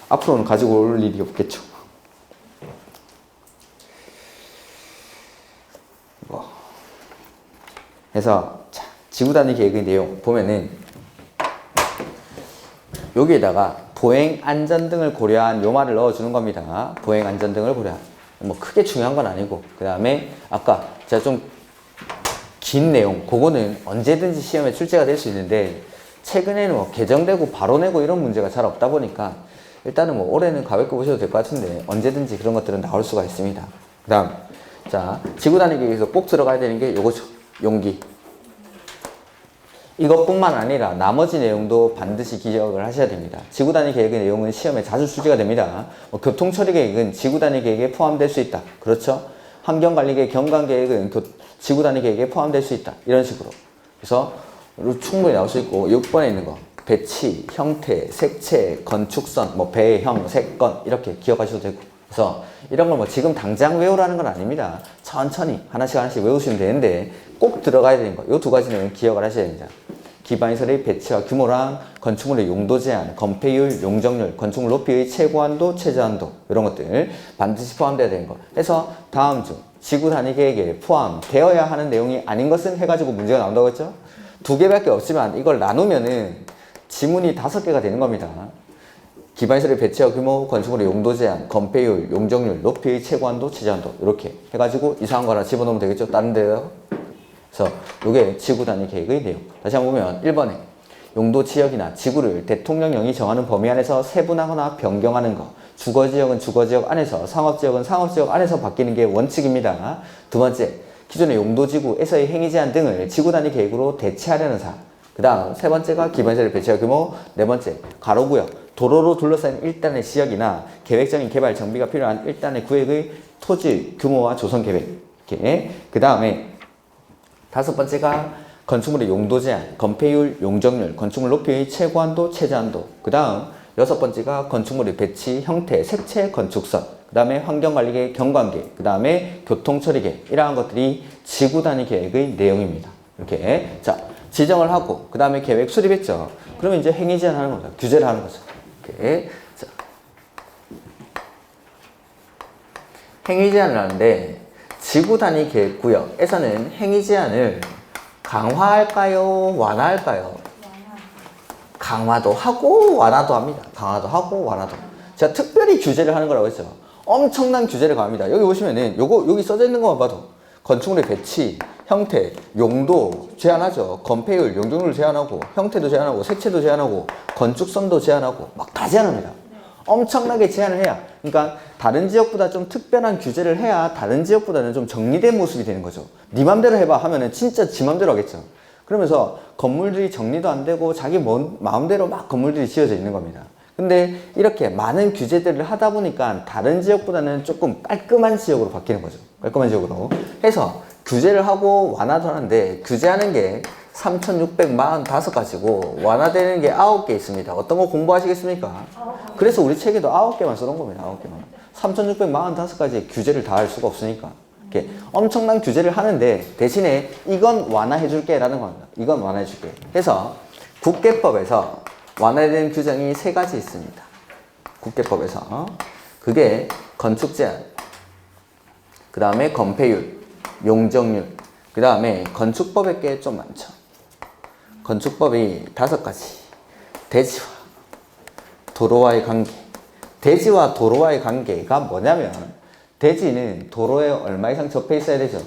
Speaker 1: 앞으로는 가지고 올 일이 없겠죠. 그래서 자, 지구단위 계획의 내용 보면은 여기에다가 보행 안전 등을 고려한 요 말을 넣어주는 겁니다. 보행 안전 등을 고려한. 뭐 크게 중요한 건 아니고 그 다음에 아까 제가 좀 긴 내용 그거는 언제든지 시험에 출제가 될 수 있는데 최근에는 뭐 개정되고 바로 내고 이런 문제가 잘 없다 보니까 일단은 뭐 올해는 가볍게 보셔도 될 것 같은데 언제든지 그런 것들은 나올 수가 있습니다. 그 다음 자 지구단위 계획에서 꼭 들어가야 되는 게 요거죠. 용기. 이것뿐만 아니라 나머지 내용도 반드시 기억을 하셔야 됩니다. 지구단위 계획의 내용은 시험에 자주 출제가 됩니다. 교통처리 계획은 지구단위 계획에 포함될 수 있다. 그렇죠? 환경관리계획, 경관계획은 지구단위 계획에 포함될 수 있다. 이런 식으로. 그래서 충분히 나올 수 있고 6번에 있는 거 배치, 형태, 색채, 건축선, 뭐 배형, 색건 이렇게 기억하셔도 되고 그래서 이런 걸 뭐 지금 당장 외우라는 건 아닙니다. 천천히 하나씩 외우시면 되는데 꼭 들어가야 되는 거. 이 두 가지는 기억을 하셔야 됩니다. 기반시설의 배치와 규모랑 건축물의 용도 제한, 건폐율, 용적률, 건축물 높이의 최고한도, 최저한도 이런 것들 반드시 포함되어야 되는 거. 그래서 다음 중 지구단위 계획에 포함되어야 하는 내용이 아닌 것은 해가지고 문제가 나온다고 했죠? 2개밖에 없지만 이걸 나누면은 지문이 5개가 되는 겁니다. 기반시설의 배치와 규모, 건축물의 용도 제한, 건폐율, 용적률, 높이의 최고한도, 최저한도 이렇게 해가지고 이상한 거 하나 집어넣으면 되겠죠? 다른 데요. 그래서 이게 지구단위 계획의 내용. 다시 한번 보면 1번에 용도 지역이나 지구를 대통령령이 정하는 범위 안에서 세분화하거나 변경하는 것. 주거지역은 주거지역 안에서, 상업지역은 상업지역 안에서 바뀌는 게 원칙입니다. 두 번째, 기존의 용도지구에서의 행위제한 등을 지구단위 계획으로 대체하려는 사항. 그 다음 세 번째가 기반시설의 배치와 규모. 네 번째, 가로구역. 도로로 둘러싸인 일단의 지역이나 계획적인 개발 정비가 필요한 일단의 구역의 토지 규모와 조성 계획. 이렇게. 그 다음에 다섯 번째가 건축물의 용도 제한, 건폐율, 용적률, 건축물 높이의 최고한도, 최저한도. 그 다음 여섯 번째가 건축물의 배치, 형태, 색채, 건축선. 그 다음에 환경관리계획, 경관계획. 그 다음에 교통처리계획. 이러한 것들이 지구단위 계획의 내용입니다. 이렇게 자 지정을 하고 그 다음에 계획 수립했죠. 그러면 이제 행위 제한하는 겁니다. 규제를 하는 거죠. 이렇게 자 행위 제한을 하는데 지구단위 계획구역에서는 행위 제한을 강화할까요? 완화할까요? 강화도 하고 완화도 합니다. 강화도 하고 완화도. 제가 특별히 규제를 하는 거라고 했죠. 엄청난 규제를 가합니다. 여기 보시면은 여기 써져 있는 것만 봐도 건축물의 배치, 형태, 용도 제한하죠. 건폐율, 용적률 제한하고 형태도 제한하고 색채도 제한하고 건축선도 제한하고 막 다 제한합니다. 엄청나게 제한을 해야 그러니까 다른 지역보다 좀 특별한 규제를 해야 다른 지역보다는 좀 정리된 모습이 되는 거죠. 네 맘대로 해봐 하면은 진짜 지 맘대로 하겠죠. 그러면서 건물들이 정리도 안 되고 자기 마음대로 막 건물들이 지어져 있는 겁니다. 근데 이렇게 많은 규제들을 하다 보니까 다른 지역보다는 조금 깔끔한 지역으로 바뀌는 거죠. 깔끔한 지역으로 해서 규제를 하고 완화도 하는데 규제하는 게 3,645가지고 완화되는 게 9개 있습니다. 어떤 거 공부하시겠습니까? 그래서 우리 책에도 9개만 써놓은 겁니다. 9개만. 3,645가지 규제를 다 할 수가 없으니까. 이렇게 엄청난 규제를 하는데 대신에 이건 완화해 줄게 라는 겁니다. 이건 완화해 줄게. 해서 국계법에서 완화된 규정이 3가지 있습니다. 국계법에서. 그게 건축 제한, 그 다음에 건폐율, 용적률, 그 다음에 건축법에 게 좀 많죠. 건축법이 5가지. 대지와 도로와의 관계. 대지와 도로와의 관계가 뭐냐면 대지는 도로에 얼마 이상 접해 있어야 되죠?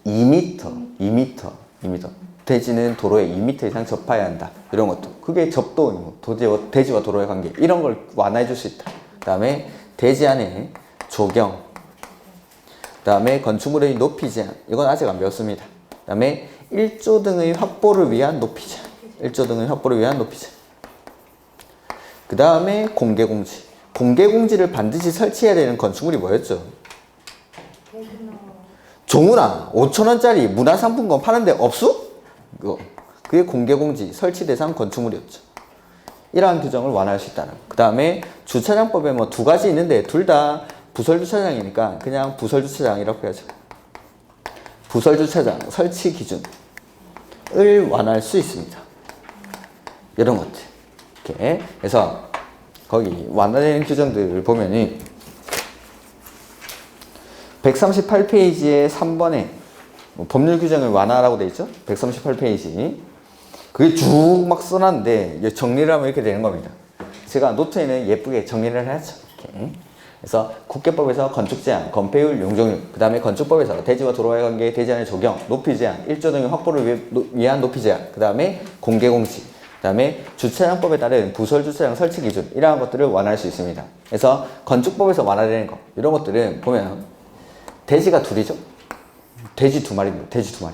Speaker 1: 2m. 대지는 도로에 2m 이상 접해야 한다. 이런 것도. 그게 접도, 대지와 도로의 관계. 이런 걸 완화해 줄 수 있다. 그 다음에 대지 안에 조경. 그 다음에 건축물의 높이 제한. 이건 아직 안 배웠습니다. 그 다음에 1조 등의 확보를 위한 높이 제한. 1조 등의 확보를 위한 높이 제한. 그 다음에 공개공지. 공개공지를 반드시 설치해야 되는 건축물이 뭐였죠? 종훈아, 5,000원짜리 문화상품권 파는데 없어? 그게 공개공지 설치 대상 건축물이었죠. 이러한 규정을 완화할 수 있다는. 그 다음에 주차장법에 뭐 2가지 있는데 둘 다 부설주차장이니까 그냥 부설주차장이라고 해야죠. 부설주차장 설치 기준을 완화할 수 있습니다. 이런 것들. 이렇게 해서 거기 완화되는 규정들을 보면은 138페이지의 3번에 법률 규정을 완화하라고 돼 있죠? 138페이지. 그게 쭉 막 써놨는데 정리를 하면 이렇게 되는 겁니다. 제가 노트에는 예쁘게 정리를 하죠. 이렇게. 그래서 국계법에서 건축 제한, 건폐율, 용적률, 그 다음에 건축법에서 대지와 도로와의 관계, 대지 안의 조경, 높이 제한, 1조 등의 확보를 위한 높이 제한, 그 다음에 공개공지, 그 다음에 주차장법에 따른 부설주차장 설치 기준, 이러한 것들을 완화할 수 있습니다. 그래서 건축법에서 완화되는 거, 이런 것들은 보면 돼지가 둘이죠. 돼지 2마리입니다. 돼지 2마리.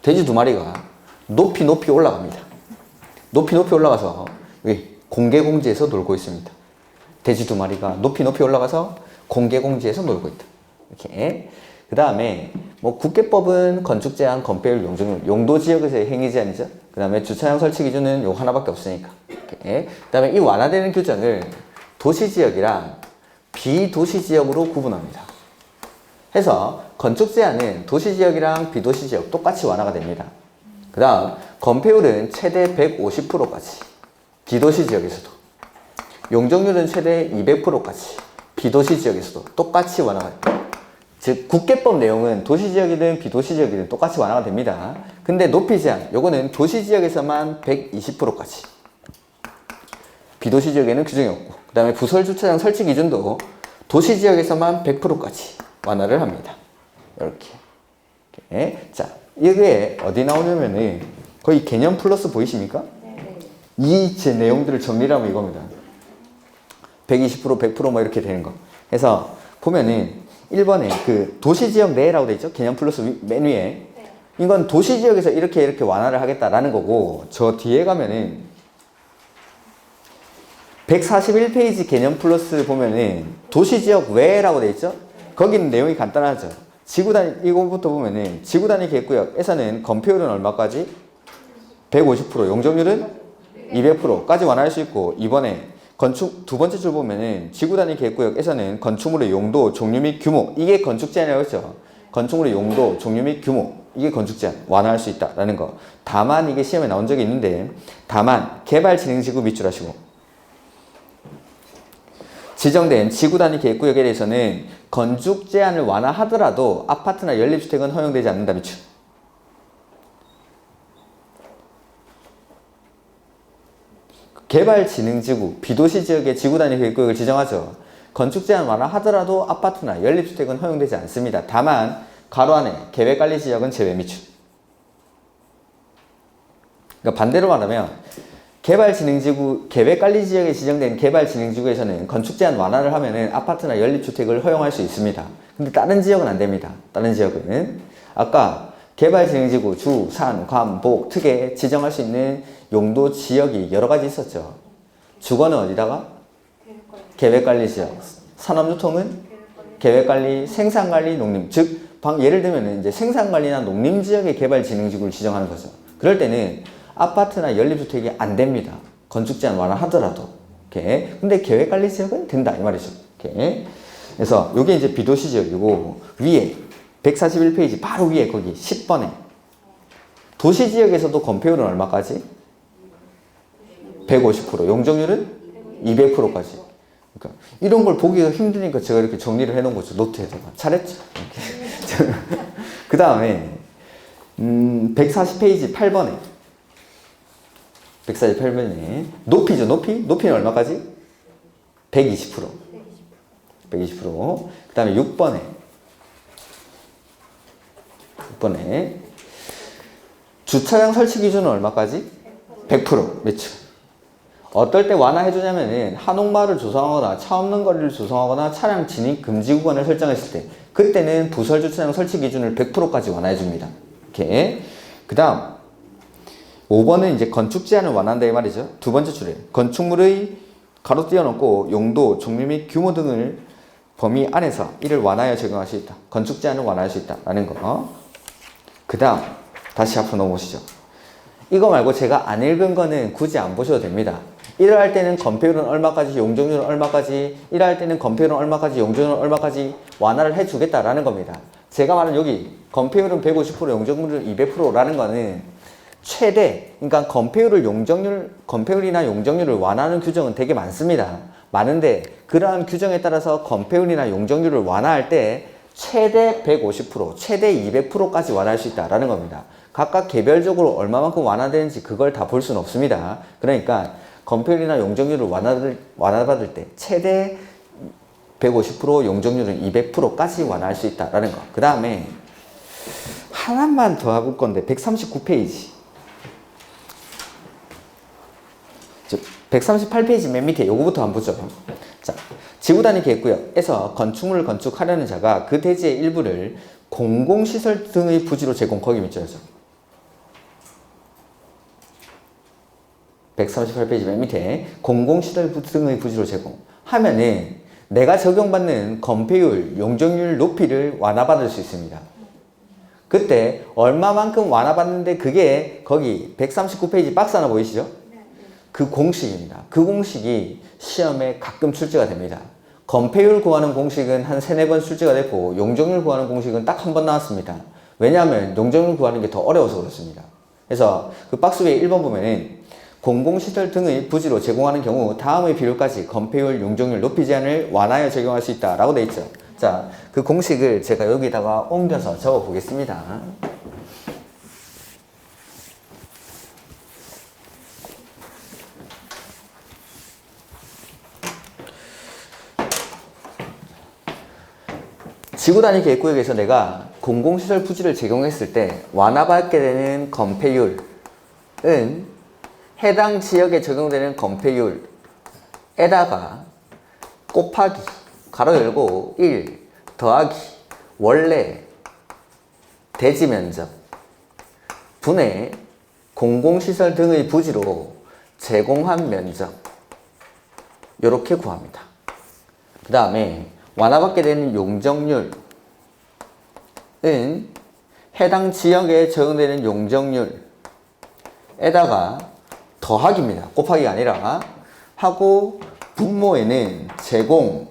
Speaker 1: 돼지 2마리가 높이 올라갑니다. 높이 올라가서 여기 공개공지에서 놀고 있습니다. 돼지 2마리가 높이 올라가서 공개공지에서 놀고 있다. 이렇게. 그 다음에 뭐 국계법은 건축 제한, 건폐율, 용적률, 용도 지역에서의 행위 제한이죠. 그 다음에 주차장 설치 기준은 요 하나밖에 없으니까. 이렇게. 그 다음에 이 완화되는 규정을 도시지역이랑 비도시지역으로 구분합니다. 해서 건축 제한은 도시지역이랑 비도시지역 똑같이 완화가 됩니다. 그 다음 건폐율은 최대 150%까지 비도시지역에서도, 용적률은 최대 200%까지 비도시지역에서도 똑같이 완화가 됩니다. 즉 국계법 내용은 도시지역이든 비도시지역이든 똑같이 완화가 됩니다. 근데 높이 제한, 요거는 도시지역에서만 120%까지, 비도시지역에는 규정이 없고, 그 다음에 부설주차장 설치 기준도 도시지역에서만 100%까지 완화를 합니다. 이렇게. 자, 이게 어디 나오냐면은 거의 개념 플러스 보이십니까? 이 제 내용들을 정리를 하면 이겁니다. 120%, 100% 뭐 이렇게 되는 거. 해서 보면은 1번에 그 도시지역 내라고 돼 있죠? 개념 플러스 맨 위에. 이건 도시지역에서 이렇게 완화를 하겠다라는 거고, 저 뒤에 가면은 141페이지 개념 플러스 보면은 도시지역 외라고 돼 있죠? 거기는 내용이 간단하죠. 지구단위, 이거부터 보면은 지구단위 계획구역에서는 건폐율은 얼마까지? 150%, 용적률은 200%까지 완화할 수 있고, 이번에 건축 두 번째 줄 보면은 지구단위 계획구역에서는 건축물의 용도, 종류 및 규모, 이게 건축 제한이라고 했죠. 건축물의 용도, 종류 및 규모, 이게 건축 제한, 완화할 수 있다라는 거. 다만 이게 시험에 나온 적이 있는데, 다만 개발진행지구 밑줄 하시고, 지정된 지구단위 계획구역에 대해서는 건축 제한을 완화하더라도 아파트나 연립주택은 허용되지 않는다 밑줄. 개발진흥지구, 비도시지역의 지구단위 계획구역을 지정하죠. 건축 제한 완화하더라도 아파트나 연립주택은 허용되지 않습니다. 다만 가로 안에 계획관리지역은 제외 밑줄. 그러니까 반대로 말하면 개발진흥지구, 계획관리지역에 지정된 개발진흥지구에서는 건축 제한 완화를 하면은 아파트나 연립주택을 허용할 수 있습니다. 근데 다른 지역은 안 됩니다. 다른 지역은. 아까 개발진흥지구 주, 산, 관, 복, 특에 지정할 수 있는 용도 지역이 여러 가지 있었죠. 주거는 어디다가? 계획관리지역. 산업유통은 계획관리, 생산관리, 농림. 즉, 예를 들면 이제 생산관리나 농림지역의 개발진흥지구를 지정하는 거죠. 그럴 때는 아파트나 연립주택이 안 됩니다. 건축제한 완화하더라도. 오케이. 근데 계획관리지역은 된다. 이 말이죠. 오케이. 그래서 이게 이제 비도시 지역이고, 위에 141페이지 바로 위에 거기 10번에 도시지역에서도 건폐율은 얼마까지? 150%, 용적률은 200%까지. 그러니까 이런 걸 보기가 힘드니까 제가 이렇게 정리를 해놓은 거죠. 노트에다가. 잘했죠? 그 다음에 140페이지 8번에 148번에 높이죠. 높이는 얼마까지? 120%. 120%. 그 다음에 6번에 주차장 설치 기준은 얼마까지? 100%. 매출. 어떨 때 완화해주냐면은 한옥마을을 조성하거나 차 없는 거리를 조성하거나 차량 진입 금지 구간을 설정했을 때 그때는 부설 주차장 설치 기준을 100%까지 완화해줍니다. 이렇게. 그 다음 5번은 이제 건축 제한을 완화한다 이 말이죠. 두 번째 줄에 건축물의 가로 띄워놓고 용도, 종류 및 규모 등을 범위 안에서 이를 완화하여 적용할 수 있다. 건축 제한을 완화할 수 있다라는 거. 그 다음 다시 앞으로 넘어오시죠. 이거 말고 제가 안 읽은 거는 굳이 안 보셔도 됩니다. 1을 할 때는 건폐율은 얼마까지, 용적률은 얼마까지, 1을 할 때는 건폐율은 얼마까지, 용적률은 얼마까지 완화를 해주겠다라는 겁니다. 제가 말한 여기 건폐율은 150%, 용적률은 200%라는 거는 최대, 그러니까 건폐율이나 용적률을 완화하는 규정은 되게 많습니다. 많은데 그러한 규정에 따라서 건폐율이나 용적률을 완화할 때 최대 150%, 최대 200%까지 완화할 수 있다라는 겁니다. 각각 개별적으로 얼마만큼 완화되는지 그걸 다 볼 수는 없습니다. 그러니까 건폐율이나 용적률을 완화받을 때 최대 150%, 용적률은 200%까지 완화할 수 있다라는 거. 그 다음에 하나만 더 해볼 건데 139페이지 138페이지 맨 밑에 요거부터 한번 보죠. 자, 지구단위 계획구역에서 건축물을 건축하려는 자가 그 대지의 일부를 공공시설 등의 부지로 제공, 거기 밑줄이죠. 138페이지 맨 밑에 공공시설 등의 부지로 제공하면은 내가 적용받는 건폐율, 용적률 높이를 완화받을 수 있습니다. 그때 얼마만큼 완화받는데 그게 거기 139페이지 박스 하나 보이시죠? 그 공식입니다. 그 공식이 시험에 가끔 출제가 됩니다. 건폐율 구하는 공식은 한 3-4번 출제가 됐고 용적률 구하는 공식은 딱 한 번 나왔습니다. 왜냐하면 용적률 구하는 게 더 어려워서 그렇습니다. 그래서 그 박스 위에 1번 보면은 공공시설 등의 부지로 제공하는 경우 다음의 비율까지 건폐율, 용적률, 높이 제한을 완화하여 적용할 수 있다라고 되어 있죠. 자, 그 공식을 제가 여기다가 옮겨서 적어 보겠습니다. 지구단위 계획구역에서 내가 공공시설 부지를 제공했을 때 완화받게 되는 건폐율은 해당 지역에 적용되는 건폐율에다가 곱하기 가로 열고 1 더하기 원래 대지 면적 분의 공공시설 등의 부지로 제공한 면적 이렇게 구합니다. 그 다음에 완화받게 되는 용적률은 해당 지역에 적용되는 용적률에다가 더하기입니다. 곱하기가 아니라 하고 분모에는 제공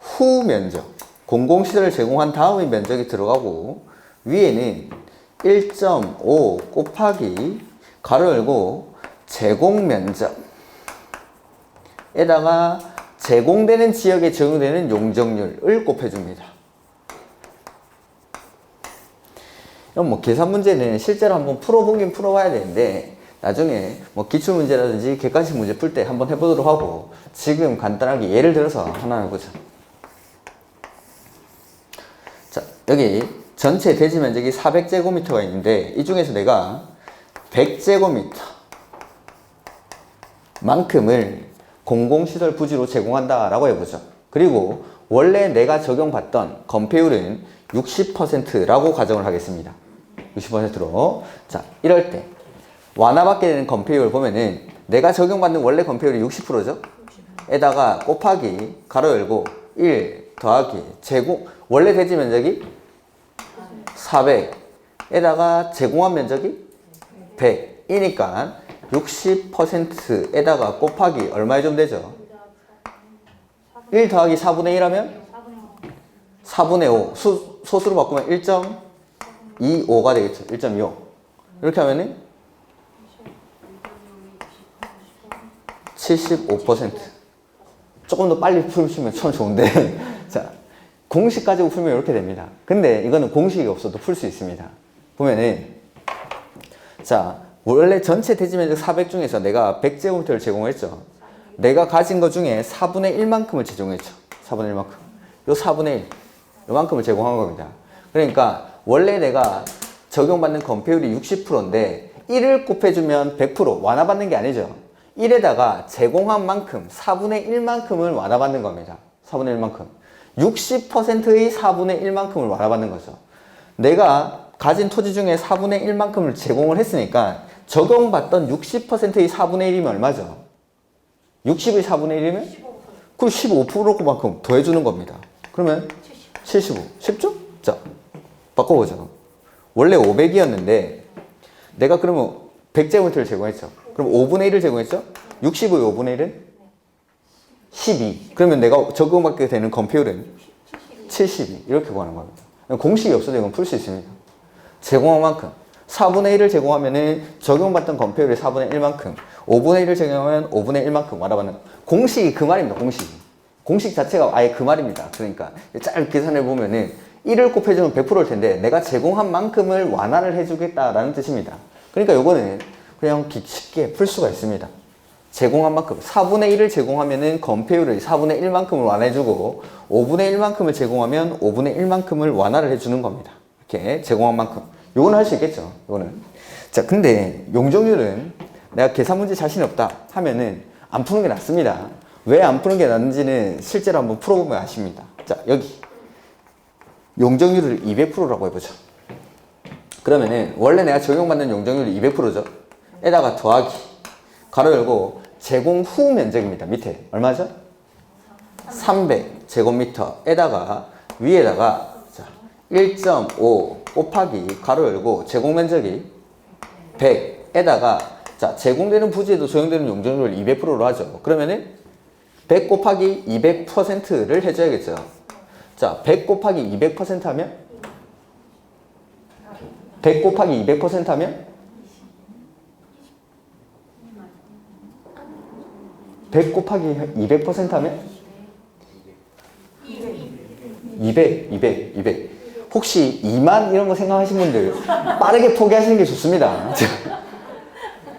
Speaker 1: 후 면적, 공공시설을 제공한 다음의 면적이 들어가고 위에는 1.5 곱하기 가로 열고 제공 면적에다가 제공되는 지역에 적용되는 용적률을 곱해줍니다. 이런 뭐 계산 문제는 실제로 한번 풀어보긴 풀어봐야 되는데 나중에 뭐 기출문제라든지 객관식 문제 풀 때 한번 해보도록 하고 지금 간단하게 예를 들어서 하나 해보자. 자, 여기 전체 대지 면적이 400제곱미터가 있는데 이 중에서 내가 100제곱미터만큼을 공공시설 부지로 제공한다 라고 해보죠. 그리고 원래 내가 적용받던 건폐율은 60%라고 가정을 하겠습니다. 60%로. 자, 이럴 때 완화받게 되는 건폐율 보면은 내가 적용받는 원래 건폐율이 60%죠? 에다가 곱하기 가로 열고 1 더하기 제곱 원래 대지 면적이 400 에다가 제공한 면적이 100이니까 60%에다가 곱하기 얼마에 좀 되죠? 1 더하기 4분의 1 하면 4분의 5 소수로 바꾸면 1.25가 되겠죠. 1.25 이렇게 하면은 75%. 조금 더 빨리 풀시면 참 좋은데 자, 공식 가지고 풀면 이렇게 됩니다. 근데 이거는 공식이 없어도 풀 수 있습니다. 보면은 자, 원래 전체 대지 면적 400 중에서 내가 100제곱미터를 제공했죠. 내가 가진 것 중에 4분의 1만큼을 제공했죠. 4분의 1만큼. 요 4분의 1 요만큼을 제공한 겁니다. 그러니까 원래 내가 적용받는 건폐율이 60%인데 1을 곱해주면 100% 완화받는 게 아니죠. 1에다가 제공한 만큼 4분의 1만큼을 완화받는 겁니다. 4분의 1만큼. 60%의 4분의 1만큼을 완화받는 거죠. 내가 가진 토지 중에 4분의 1만큼을 제공을 했으니까 적용받던 60%의 4분의 1이면 얼마죠? 60의 4분의 1이면? 그럼 15%만큼 더해주는 겁니다. 그러면 75. 쉽죠? 자, 바꿔보죠. 원래 500이었는데 내가 그러면 100제곱미터를 제공했죠. 그럼 5분의 1을 제공했죠? 60의 5분의 1은? 12. 그러면 내가 적용받게 되는 건폐율은? 72. 이렇게 구하는 겁니다. 공식이 없어도 이건 풀 수 있습니다. 제공한 만큼. 4분의 1을 제공하면은 적용받던 건폐율의 4분의 1만큼. 5분의 1을 제공하면 5분의 1만큼 완화받는. 공식이 그 말입니다. 공식이. 공식 자체가 아예 그 말입니다. 그러니까 짧게 계산해 보면은 1을 곱해주면 100%일 텐데 내가 제공한 만큼을 완화를 해주겠다라는 뜻입니다. 그러니까 요거는 그냥 쉽게 풀 수가 있습니다. 제공한 만큼 4분의 1을 제공하면은 건폐율을 4분의 1만큼을 완화해주고 5분의 1만큼을 제공하면 5분의 1만큼을 완화를 해주는 겁니다. 이렇게 제공한 만큼 요거는 할 수 있겠죠. 요거는 자, 근데 용적률은 내가 계산 문제 자신 없다 하면은 안 푸는 게 낫습니다. 왜 안 푸는 게 낫는지는 실제로 한번 풀어보면 아십니다. 자, 여기 용적률을 200%라고 해보죠. 그러면은 원래 내가 적용받는 용적률이 200%죠. 에다가 더하기 가로 열고 제공 후 면적입니다. 밑에 얼마죠? 300제곱미터에다가 위에다가 1.5 곱하기 가로 열고 제공 면적이 100에다가 자, 제공되는 부지에도 적용되는 용적률을 200%로 하죠. 그러면은 100 곱하기 200%를 해줘야겠죠. 자, 100 곱하기 200% 하면 100 곱하기 200% 하면 100 곱하기 200% 하면 200. 혹시 2만 이런 거 생각하신 분들 빠르게 포기하시는 게 좋습니다.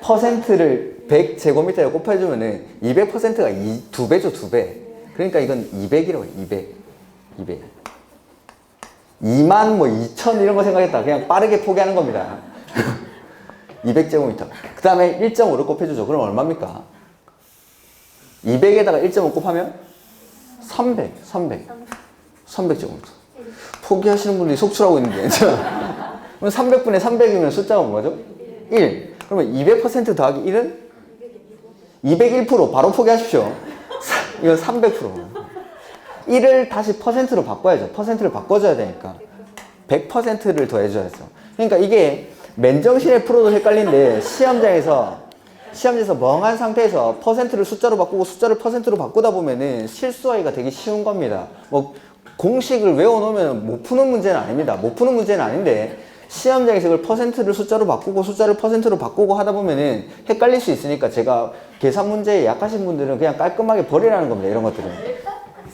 Speaker 1: 퍼센트를 100제곱미터에 곱해주면은 200%가 2배죠, 2배. 그러니까 이건 200이라고 해요, 200. 2만 뭐 2천 이런 거 생각했다. 그냥 빠르게 포기하는 겁니다. 200제곱미터. 그 다음에 1.5를 곱해주죠. 그럼 얼마입니까? 200에다가 1.5 곱하면 300제곱미터. 포기하시는 분들이 속출하고 있는데. 그럼 300분의 300이면 숫자가 뭐죠? 1. 그러면 200% 더하기 1은? 201%. 바로 포기하십시오. 이건 300%. 1을 다시 퍼센트로 바꿔야죠. 퍼센트를 바꿔줘야 되니까 100%를 더해줘야죠. 그러니까 이게 맨정신에 풀어도 헷갈린데 시험장에서 멍한 상태에서 퍼센트를 숫자로 바꾸고 숫자를 퍼센트로 바꾸다 보면은 실수하기가 되게 쉬운 겁니다. 뭐 공식을 외워놓으면 못 푸는 문제는 아닙니다. 못 푸는 문제는 아닌데 시험장에서 이걸 퍼센트를 숫자로 바꾸고 숫자를 퍼센트로 바꾸고 하다 보면은 헷갈릴 수 있으니까 제가 계산 문제에 약하신 분들은 그냥 깔끔하게 버리라는 겁니다. 이런 것들은.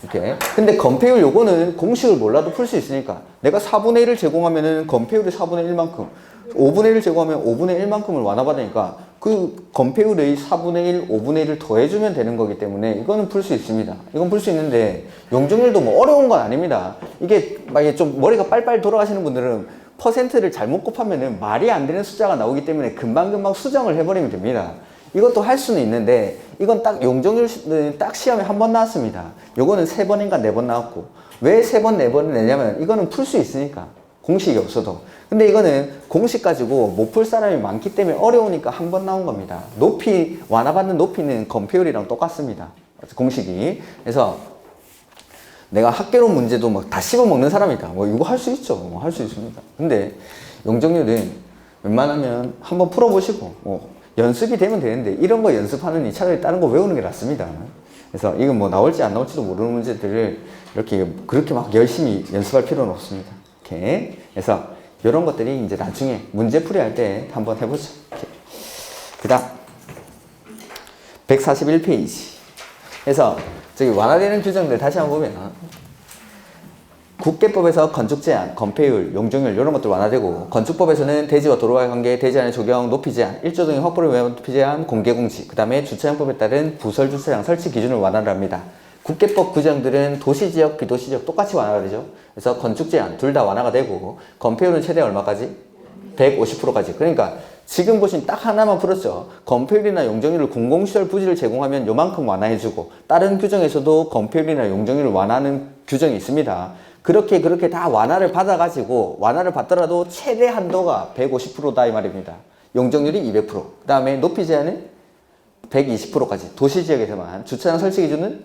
Speaker 1: 이렇게. 근데 건폐율 요거는 공식을 몰라도 풀 수 있으니까 내가 4분의 1을 제공하면은 건폐율이 4분의 1만큼 5분의 1을 제공하면 5분의 1만큼을 완화받으니까 그 건폐율의 4분의 1, 5분의 1을 더해주면 되는 거기 때문에 이거는 풀 수 있습니다. 이건 풀 수 있는데 용적률도 뭐 어려운 건 아닙니다. 이게 만약에 좀 머리가 빨빨 돌아가시는 분들은 퍼센트를 잘못 곱하면은 말이 안 되는 숫자가 나오기 때문에 금방금방 수정을 해버리면 됩니다. 이것도 할 수는 있는데 이건 딱 용적률 딱 시험에 한 번 나왔습니다. 요거는 3번인가 4번 나왔고 왜 3번, 4번을 내냐면 이거는 풀 수 있으니까 공식이 없어도. 근데 이거는 공식 가지고 못 풀 사람이 많기 때문에 어려우니까 한 번 나온 겁니다. 높이, 완화받는 높이는 건폐율이랑 똑같습니다. 공식이. 그래서 내가 학개론 문제도 막 다 씹어먹는 사람이다. 뭐 이거 할 수 있죠. 뭐 할 수 있습니다. 근데 용적률은 웬만하면 한번 풀어보시고 뭐 연습이 되면 되는데 이런 거 연습하느니 차라리 다른 거 외우는 게 낫습니다. 그래서 이건 뭐 나올지 안 나올지도 모르는 문제들을 이렇게 그렇게 막 열심히 연습할 필요는 없습니다. 이렇게. 그래서 이런 것들이 이제 나중에 문제풀이 할 때 한번 해보죠. 그 다음 141페이지. 그래서 저기 완화되는 규정들 다시 한번 보면 국계법에서 건축 제한, 건폐율, 용적률 이런 것들 완화되고, 건축법에서는 대지와 도로와의 관계, 대지안의 조경, 높이 제한, 1조 등의 확보를 위한 높이 제한, 공개 공지, 그 다음에 주차장법에 따른 부설 주차장 설치 기준을 완화를 합니다. 국계법 규정들은 도시지역, 비도시지역 똑같이 완화가 되죠. 그래서 건축 제한 둘 다 완화가 되고, 건폐율은 최대 얼마까지? 150%까지. 그러니까 지금 보신 딱 하나만 풀었죠. 건폐율이나 용적률을 공공시설 부지를 제공하면 요만큼 완화해주고, 다른 규정에서도 건폐율이나 용적률을 완화하는 규정이 있습니다. 그렇게 다 완화를 받아가지고, 완화를 받더라도 최대 한도가 150%다 이 말입니다. 용적률이 200%. 그 다음에 높이 제한은 120%까지. 도시지역에서만. 주차장 설치 기준은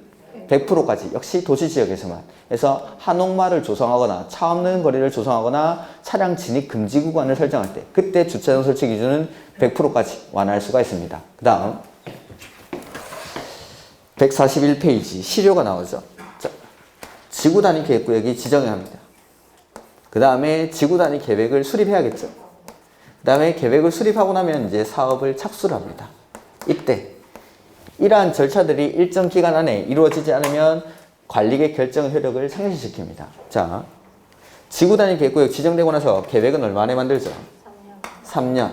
Speaker 1: 100%까지. 역시 도시지역에서만. 그래서 한옥마을 조성하거나 차 없는 거리를 조성하거나 차량 진입 금지 구간을 설정할 때, 그때 주차장 설치 기준은 100%까지 완화할 수가 있습니다. 그 다음 141페이지 시료가 나오죠. 지구 단위 계획구역이 지정해야 합니다. 그 다음에 지구 단위 계획을 수립해야겠죠. 그 다음에 계획을 수립하고 나면 이제 사업을 착수를 합니다. 이때 이러한 절차들이 일정 기간 안에 이루어지지 않으면 관리계획 결정 효력을 상실시킵니다. 자, 지구 단위 계획구역 지정되고 나서 계획은 얼마 안에 만들죠? 3년.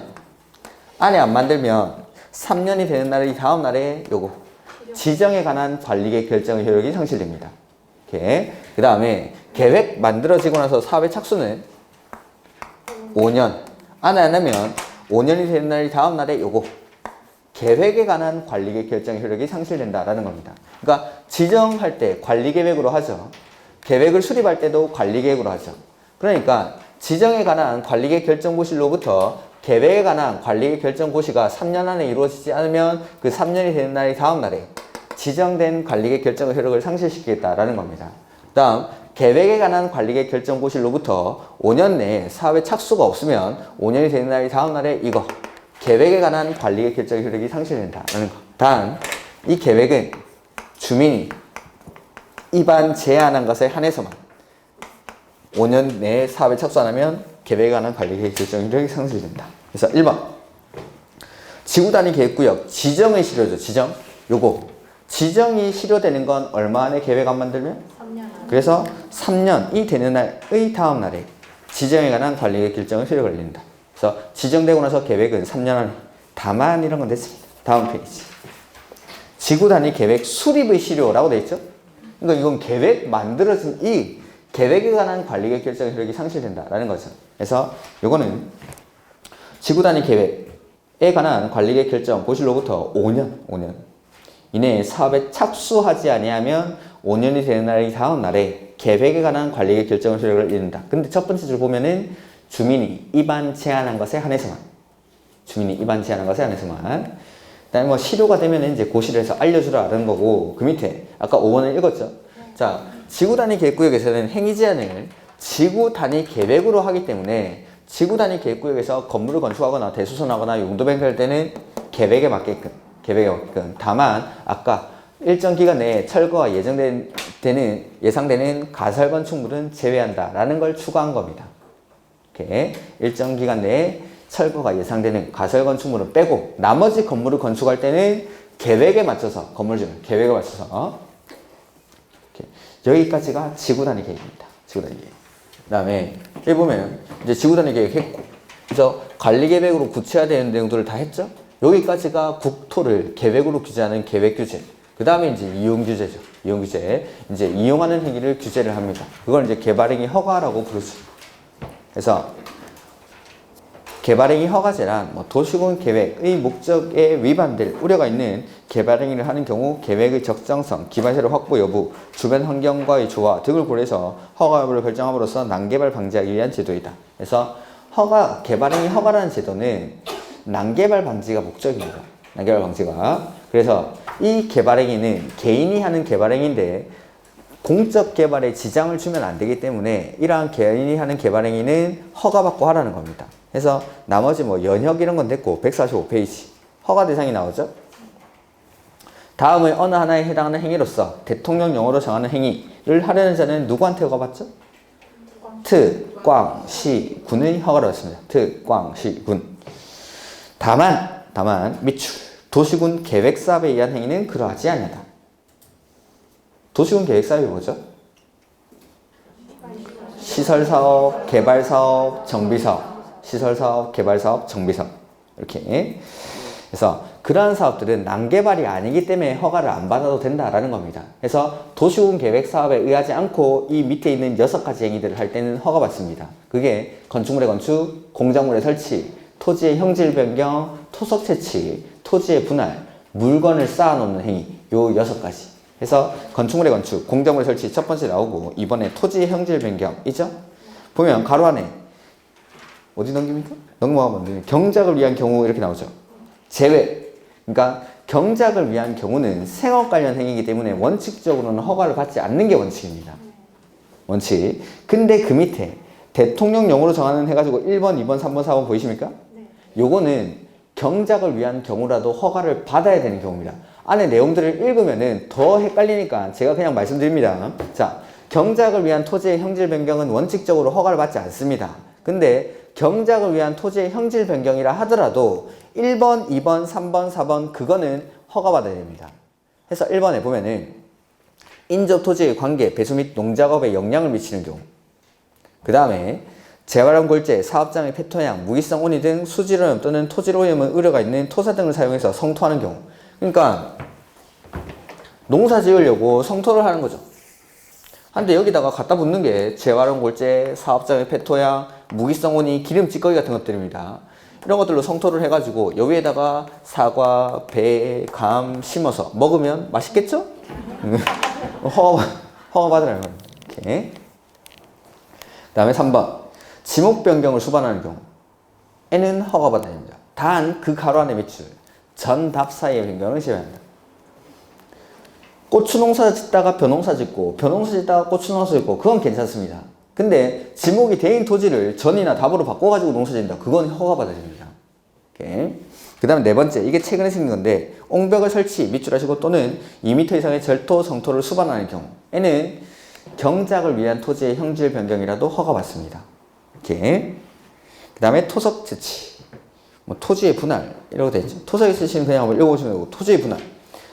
Speaker 1: 안에 안 만들면 3년이 되는 날이 다음 날에 요거 지정에 관한 관리계획 결정 효력이 상실됩니다. 그 다음에 계획 만들어지고 나서 사업의 착수는 5년. 안에 안 하면 5년이 되는 날이 다음 날에 요거 계획에 관한 관리계획 결정 효력이 상실된다라는 겁니다. 그러니까 지정할 때 관리계획으로 하죠. 계획을 수립할 때도 관리계획으로 하죠. 그러니까 지정에 관한 관리계획 결정 고시로부터 계획에 관한 관리계획 결정 고시가 3년 안에 이루어지지 않으면 그 3년이 되는 날이 다음 날에 지정된 관리계획 결정 효력을 상실시키겠다라는 겁니다. 그 다음 계획에 관한 관리계획 결정 고시로부터 5년 내에 사업에 착수가 없으면 5년이 되는 날이 다음 날에 이거 계획에 관한 관리계획 결정 효력이 상실된다라는 거. 다음 이 계획은 주민이 입안 제한한 것에 한해서만 5년 내에 사업에 착수 안 하면 계획에 관한 관리계획 결정 효력이 상실된다. 그래서 1번 지구 단위 계획구역 지정의 실효죠. 지정 요거 지정이 실효되는 건 얼마 안에 계획 안 만들면? 3년. 그래서 3년이 되는 날의 다음 날에 지정에 관한 관리계획 결정은 효력을 걸린다. 그래서 지정되고 나서 계획은 3년 안에. 다만 이런 건 됐습니다. 다음 페이지. 지구 단위 계획 수립의 실효라고 되어 있죠? 그러니까 이건 계획 만들어진 이 계획에 관한 관리계획 결정 효력이 상실된다라는 거죠. 그래서 이거는 지구 단위 계획에 관한 관리계획 결정 고시로부터 5년 이내에 사업에 착수하지 아니하면 5년이 되는 날이 다음 날에 계획에 관한 관리계획 결정 효력을 잃는다. 근데 첫 번째 줄 보면은 주민이 입안 제한한 것에 한해서만. 그다음에 뭐 실효가 되면 이제 고시를 해서 알려주라는 거고, 그 밑에 아까 5번을 읽었죠. 자, 지구 단위 계획구역에서는 행위 제한을 지구 단위 계획으로 하기 때문에 지구 단위 계획구역에서 건물을 건축하거나 대수선하거나 용도 변경할 때는 계획에 맞게끔. 다만 아까 일정 기간 내에 철거가 예상되는 가설 건축물은 제외한다라는 걸 추가한 겁니다. 이렇게 일정 기간 내에 철거가 예상되는 가설 건축물은 빼고 나머지 건물을 건축할 때는 계획에 맞춰서 계획에 맞춰서 이렇게. 여기까지가 지구 단위 계획입니다. 지구 단위 계획. 그다음에 여기 보면 이제 지구 단위 계획 했고, 그래서 관리 계획으로 구체화되는 내용들을 다 했죠. 여기까지가 국토를 계획으로 규제하는 계획 규제. 그 다음에 이제 이용 규제죠. 이용 규제. 이제 이용하는 행위를 규제를 합니다. 그걸 이제 개발행위 허가라고 부르죠. 그래서 개발행위 허가제란 도시군 계획의 목적에 위반될 우려가 있는 개발행위를 하는 경우 계획의 적정성, 기반시설 확보 여부, 주변 환경과의 조화 등을 고려해서 허가 여부를 결정함으로써 난개발 방지하기 위한 제도이다. 그래서 개발행위 허가라는 제도는 난개발 방지가 목적입니다. 난개발 방지가. 그래서 이 개발행위는 개인이 하는 개발행위인데 공적 개발에 지장을 주면 안 되기 때문에 이러한 개인이 하는 개발행위는 허가받고 하라는 겁니다. 그래서 나머지 연혁 이런 건 됐고 145페이지 허가 대상이 나오죠. 다음의 어느 하나에 해당하는 행위로서 대통령령으로 정하는 행위를 하려는 자는 누구한테 허가받죠? 특광시군의 허가를 받습니다. 특광시군. 다만 미출 도시군 계획사업에 의한 행위는 그러하지 아니하다. 도시군 계획사업이 뭐죠? 시설사업, 개발사업, 정비사업. 시설사업, 개발사업, 정비사업. 이렇게. 그래서 그러한 사업들은 난개발이 아니기 때문에 허가를 안 받아도 된다라는 겁니다. 그래서 도시군 계획사업에 의하지 않고 이 밑에 있는 6가지 행위들을 할 때는 허가받습니다. 그게 건축물의 건축, 공작물의 설치, 토지의 형질 변경, 토석 채취, 토지의 분할, 물건을 쌓아놓는 행위. 요 6가지. 그래서 건축물의 건축, 공작물의 설치 첫 번째 나오고 이번에 토지의 형질 변경이죠? 보면 가로 안에 어디 넘깁니까? 넘어가면 안 돼요. 경작을 위한 경우 이렇게 나오죠. 제외. 그러니까 경작을 위한 경우는 생업 관련 행위이기 때문에 원칙적으로는 허가를 받지 않는 게 원칙입니다. 원칙. 근데 그 밑에 대통령령으로 정하는 해가지고 1번, 2번, 3번, 4번 보이십니까? 네. 요거는 경작을 위한 경우라도 허가를 받아야 되는 경우입니다. 안에 내용들을 읽으면은 더 헷갈리니까 제가 그냥 말씀드립니다. 자, 경작을 위한 토지의 형질 변경은 원칙적으로 허가를 받지 않습니다. 근데 경작을 위한 토지의 형질 변경이라 하더라도 1번, 2번, 3번, 4번 그거는 허가받아야 됩니다. 그래서 1번에 보면은 인접 토지의 관계, 배수 및 농작업에 영향을 미치는 경우. 그 다음에 재활용 골재, 사업장의 폐토양, 무기성 온이 등 수질오염 또는 토질오염의 우려가 있는 토사 등을 사용해서 성토하는 경우. 그러니까 농사 지으려고 성토를 하는 거죠. 근데 여기다가 갖다 붙는 게 재활용 골재, 사업장의 폐토양, 무기성 온이, 기름 찌꺼기 같은 것들입니다. 이런 것들로 성토를 해가지고 여기에다가 사과, 배, 감 심어서 먹으면 맛있겠죠? 허가 받으라는 거예요. 이렇게. 그 다음에 3번 지목 변경을 수반하는 경우에는 허가받아야 됩니다. 단 그 가로 안에 매출 전답 사이의 변경을 제외한다. 고추 농사 짓다가 벼농사 짓고 벼농사 짓다가 고추 농사 짓고 그건 괜찮습니다. 근데 지목이 대인 토지를 전이나 답으로 바꿔가지고 농사 짓는다. 그건 허가받아야 됩니다. 그 다음에 4번째 이게 최근에 생긴 건데 옹벽을 설치, 밑줄하시고 또는 2m 이상의 절토, 성토를 수반하는 경우에는 경작을 위한 토지의 형질 변경이라도 허가받습니다. 이렇게. 그 다음에 토석 채취, 토지의 분할 이라고 되어 있죠. 토석의 채취는 그냥 한번 읽어보시면 되고 토지의 분할,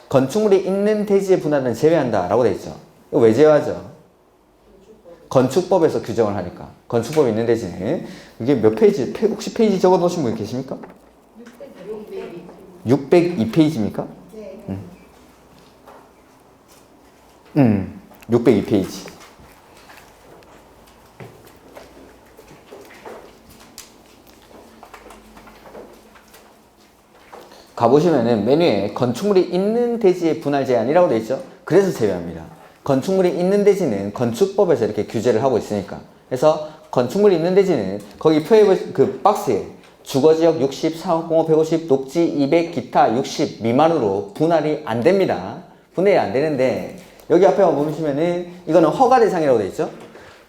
Speaker 1: 건축물이 있는 대지의 분할은 제외한다 라고 되어 있죠. 이거 왜 제외하죠? 건축법에서 규정을 하니까. 건축법이 있는 대지는 이게 몇 페이지, 혹시 페이지 적어 놓으신 분 계십니까? 602페이지입니까? 네. 602페이지. 가보시면은 메뉴에 건축물이 있는 대지의 분할 제한이라고 되어 있죠. 그래서 제외합니다. 건축물이 있는 대지는 건축법에서 이렇게 규제를 하고 있으니까. 그래서 건축물이 있는 대지는 거기 표에 그 박스에 주거지역 60, 상업공업 150, 녹지 200, 기타 60 미만으로 분할이 안 됩니다. 분할이 안 되는데 여기 앞에 보시면은 이거는 허가 대상이라고 되어 있죠.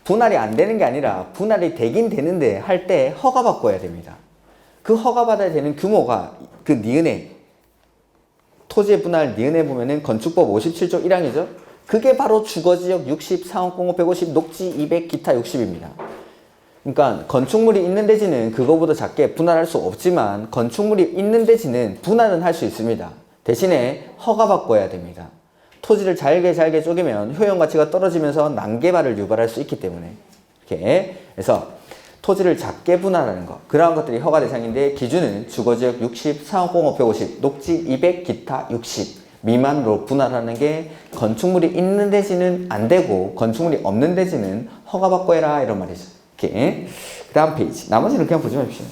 Speaker 1: 분할이 안 되는 게 아니라 분할이 되긴 되는데 할 때 허가 받고 해야 됩니다. 그 허가 받아야 되는 규모가 그 니은에 토지의 분할 니은에 보면은 건축법 57조 1항이죠. 그게 바로 주거지역 60, 상업공업 150, 녹지 200, 기타 60입니다. 그러니까 건축물이 있는 대지는 그거보다 작게 분할할 수 없지만 건축물이 있는 대지는 분할은 할 수 있습니다. 대신에 허가받고 해야 됩니다. 토지를 잘게 쪼개면 효용 가치가 떨어지면서 난개발을 유발할 수 있기 때문에 이렇게. 그래서 토지를 작게 분할하는 것, 그러한 것들이 허가 대상인데 기준은 주거지역 60, 상업공업 150, 녹지 200, 기타 60 미만으로 분할하는 게 건축물이 있는 대지는 안 되고 건축물이 없는 대지는 허가받고 해라 이런 말이죠. 이렇게. 그 다음 페이지. 나머지는 그냥 보지 마십시오.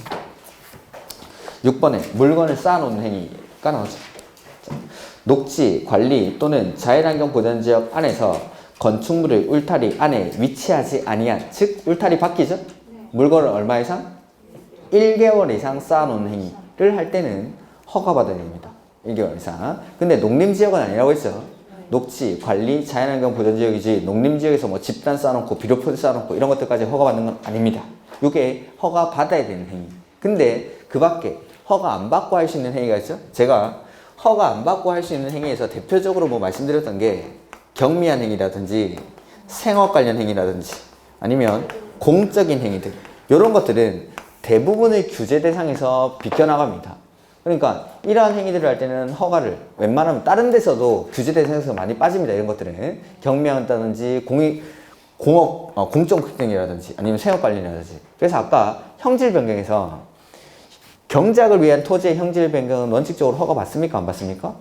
Speaker 1: 6번에 물건을 쌓아놓는 행위가 나오죠. 자, 녹지, 관리 또는 자연환경 보전지역 안에서 건축물의 울타리 안에 위치하지 아니한, 즉 울타리 바뀌죠? 물건을 얼마 이상? 1개월 이상 쌓아놓는 행위를 할 때는 허가받아야 됩니다. 1개월 이상. 근데 농림지역은 아니라고 했죠. 녹지, 관리, 자연환경 보전지역이지 농림지역에서 뭐 집단 쌓아놓고 비료포대 쌓아놓고 이런 것들까지 허가받는 건 아닙니다. 이게 허가받아야 되는 행위. 근데 그 밖에 허가 안 받고 할 수 있는 행위가 있죠. 제가 허가 안 받고 할 수 있는 행위에서 대표적으로 뭐 말씀드렸던 게 경미한 행위라든지 생업 관련 행위라든지 아니면 공적인 행위들, 이런 것들은 대부분의 규제 대상에서 비껴나갑니다. 그러니까 이러한 행위들을 할 때는 허가를 웬만하면 다른 데서도 규제 대상에서 많이 빠집니다. 이런 것들은 경미하다든지 공적 행위라든지 아니면 생업 관련이라든지. 그래서 아까 형질 변경에서 경작을 위한 토지의 형질 변경은 원칙적으로 허가 받습니까? 안 받습니까?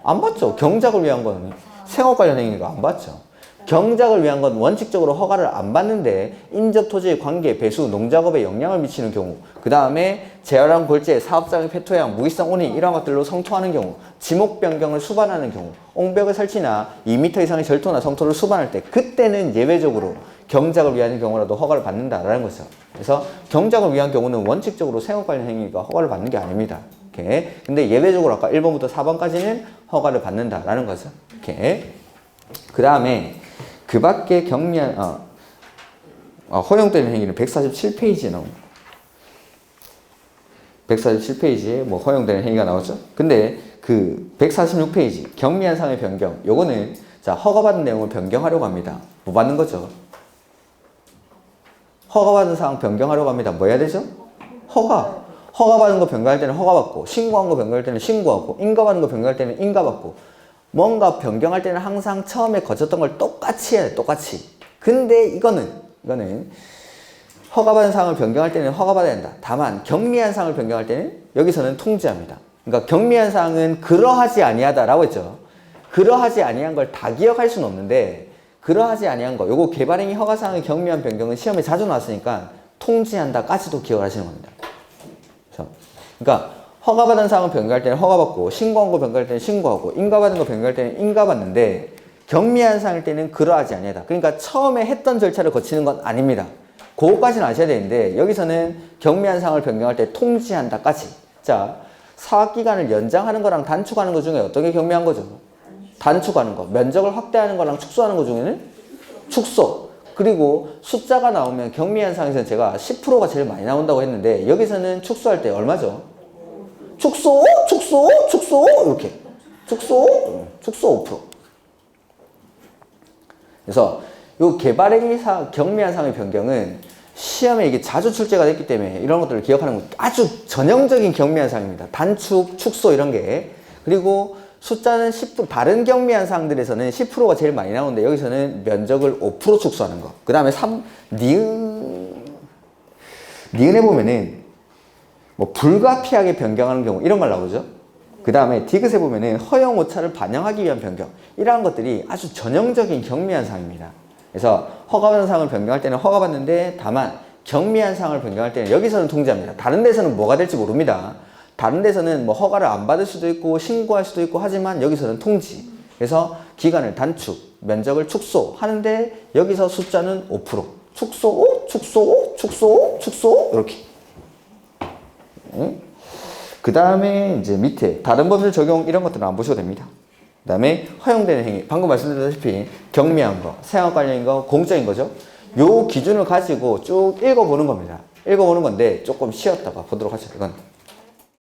Speaker 1: 안 받죠. 경작을 위한 건 생업 관련 행위가 안 받죠. 경작을 위한 건 원칙적으로 허가를 안 받는데 인접 토지의 관계, 배수, 농작업에 영향을 미치는 경우, 그 다음에 재활용 골재, 사업장의 폐토양, 무기성 운이 이런 것들로 성토하는 경우, 지목 변경을 수반하는 경우, 옹벽의 설치나 2m 이상의 절토나 성토를 수반할 때 그때는 예외적으로 경작을 위한 경우라도 허가를 받는다라는 거죠. 그래서 경작을 위한 경우는 원칙적으로 생업 관련 행위가 허가를 받는 게 아닙니다. 이렇게. 근데 예외적으로 아까 1번부터 4번까지는 허가를 받는다라는 거죠. 이렇게. 그 다음에 그 밖에 경미한 허용되는 행위는 147페이지에 나옵니다. 147페이지에 뭐 허용되는 행위가 나오죠. 근데 그 146페이지 경미한 상의 변경, 요거는 자 허가받은 내용을 변경하려고 합니다. 뭐 받는 거죠? 허가받은 사항 변경하려고 합니다. 뭐 해야 되죠? 허가받은 거 변경할 때는 허가받고, 신고한 거 변경할 때는 신고하고, 인가받은 거 변경할 때는 인가받고, 뭔가 변경할 때는 항상 처음에 거쳤던 걸 똑같이 해야 돼. 똑같이. 근데 이거는 허가받은 사항을 변경할 때는 허가받아야 된다. 다만 경미한 사항을 변경할 때는 여기서는 통지합니다. 그러니까 경미한 사항은 그러하지 아니하다라고 했죠. 그러하지 아니한 걸 다 기억할 수는 없는데 그러하지 아니한 거, 요거 개발행위 허가사항의 경미한 변경은 시험에 자주 나왔으니까 통지한다까지도 기억을 하시는 겁니다. 그러니까 허가받은 사항을 변경할 때는 허가받고, 신고한 거 변경할 때는 신고하고, 인가받은 거 변경할 때는 인가받는데 경미한 사항일 때는 그러하지 아니하다. 그러니까 처음에 했던 절차를 거치는 건 아닙니다. 그거까지는 아셔야 되는데 여기서는 경미한 사항을 변경할 때 통지한다까지. 자, 사업기간을 연장하는 거랑 단축하는 거 중에 어떤 게 경미한 거죠? 단축하는 거. 면적을 확대하는 거랑 축소하는 거 중에는 축소. 그리고 숫자가 나오면 경미한 사항에서는 제가 10%가 제일 많이 나온다고 했는데 여기서는 축소할 때 얼마죠? 축소 이렇게 축소 5%. 그래서 요 개발행위 경미한 사항의 변경은 시험에 이게 자주 출제가 됐기 때문에 이런 것들을 기억하는 건 아주 전형적인 경미한 사항입니다. 단축, 축소 이런 게. 그리고 숫자는 10%, 다른 경미한 사항들에서는 10%가 제일 많이 나오는데 여기서는 면적을 5% 축소하는 거. 그 다음에 니은에 보면은 뭐 불가피하게 변경하는 경우 이런 말 나오죠. 그 다음에 디귿에 보면은 허용 오차를 반영하기 위한 변경, 이러한 것들이 아주 전형적인 경미한 사항입니다. 그래서 허가받은 사항을 변경할 때는 허가받는데 다만 경미한 사항을 변경할 때는 여기서는 통지합니다. 다른 데서는 뭐가 될지 모릅니다. 다른 데서는 뭐 허가를 안 받을 수도 있고 신고할 수도 있고 하지만 여기서는 통지. 그래서 기간을 단축, 면적을 축소 하는데 여기서 숫자는 5%. 축소 이렇게. 그 다음에 이제 밑에 다른 법률 적용 이런 것들은 안 보셔도 됩니다. 그 다음에 허용되는 행위, 방금 말씀드렸다시피 경미한 거, 생활 관련인 거, 공적인 거죠. 요 기준을 가지고 쭉 읽어보는 겁니다. 읽어보는 건데 조금 쉬었다가 보도록 하죠. 이건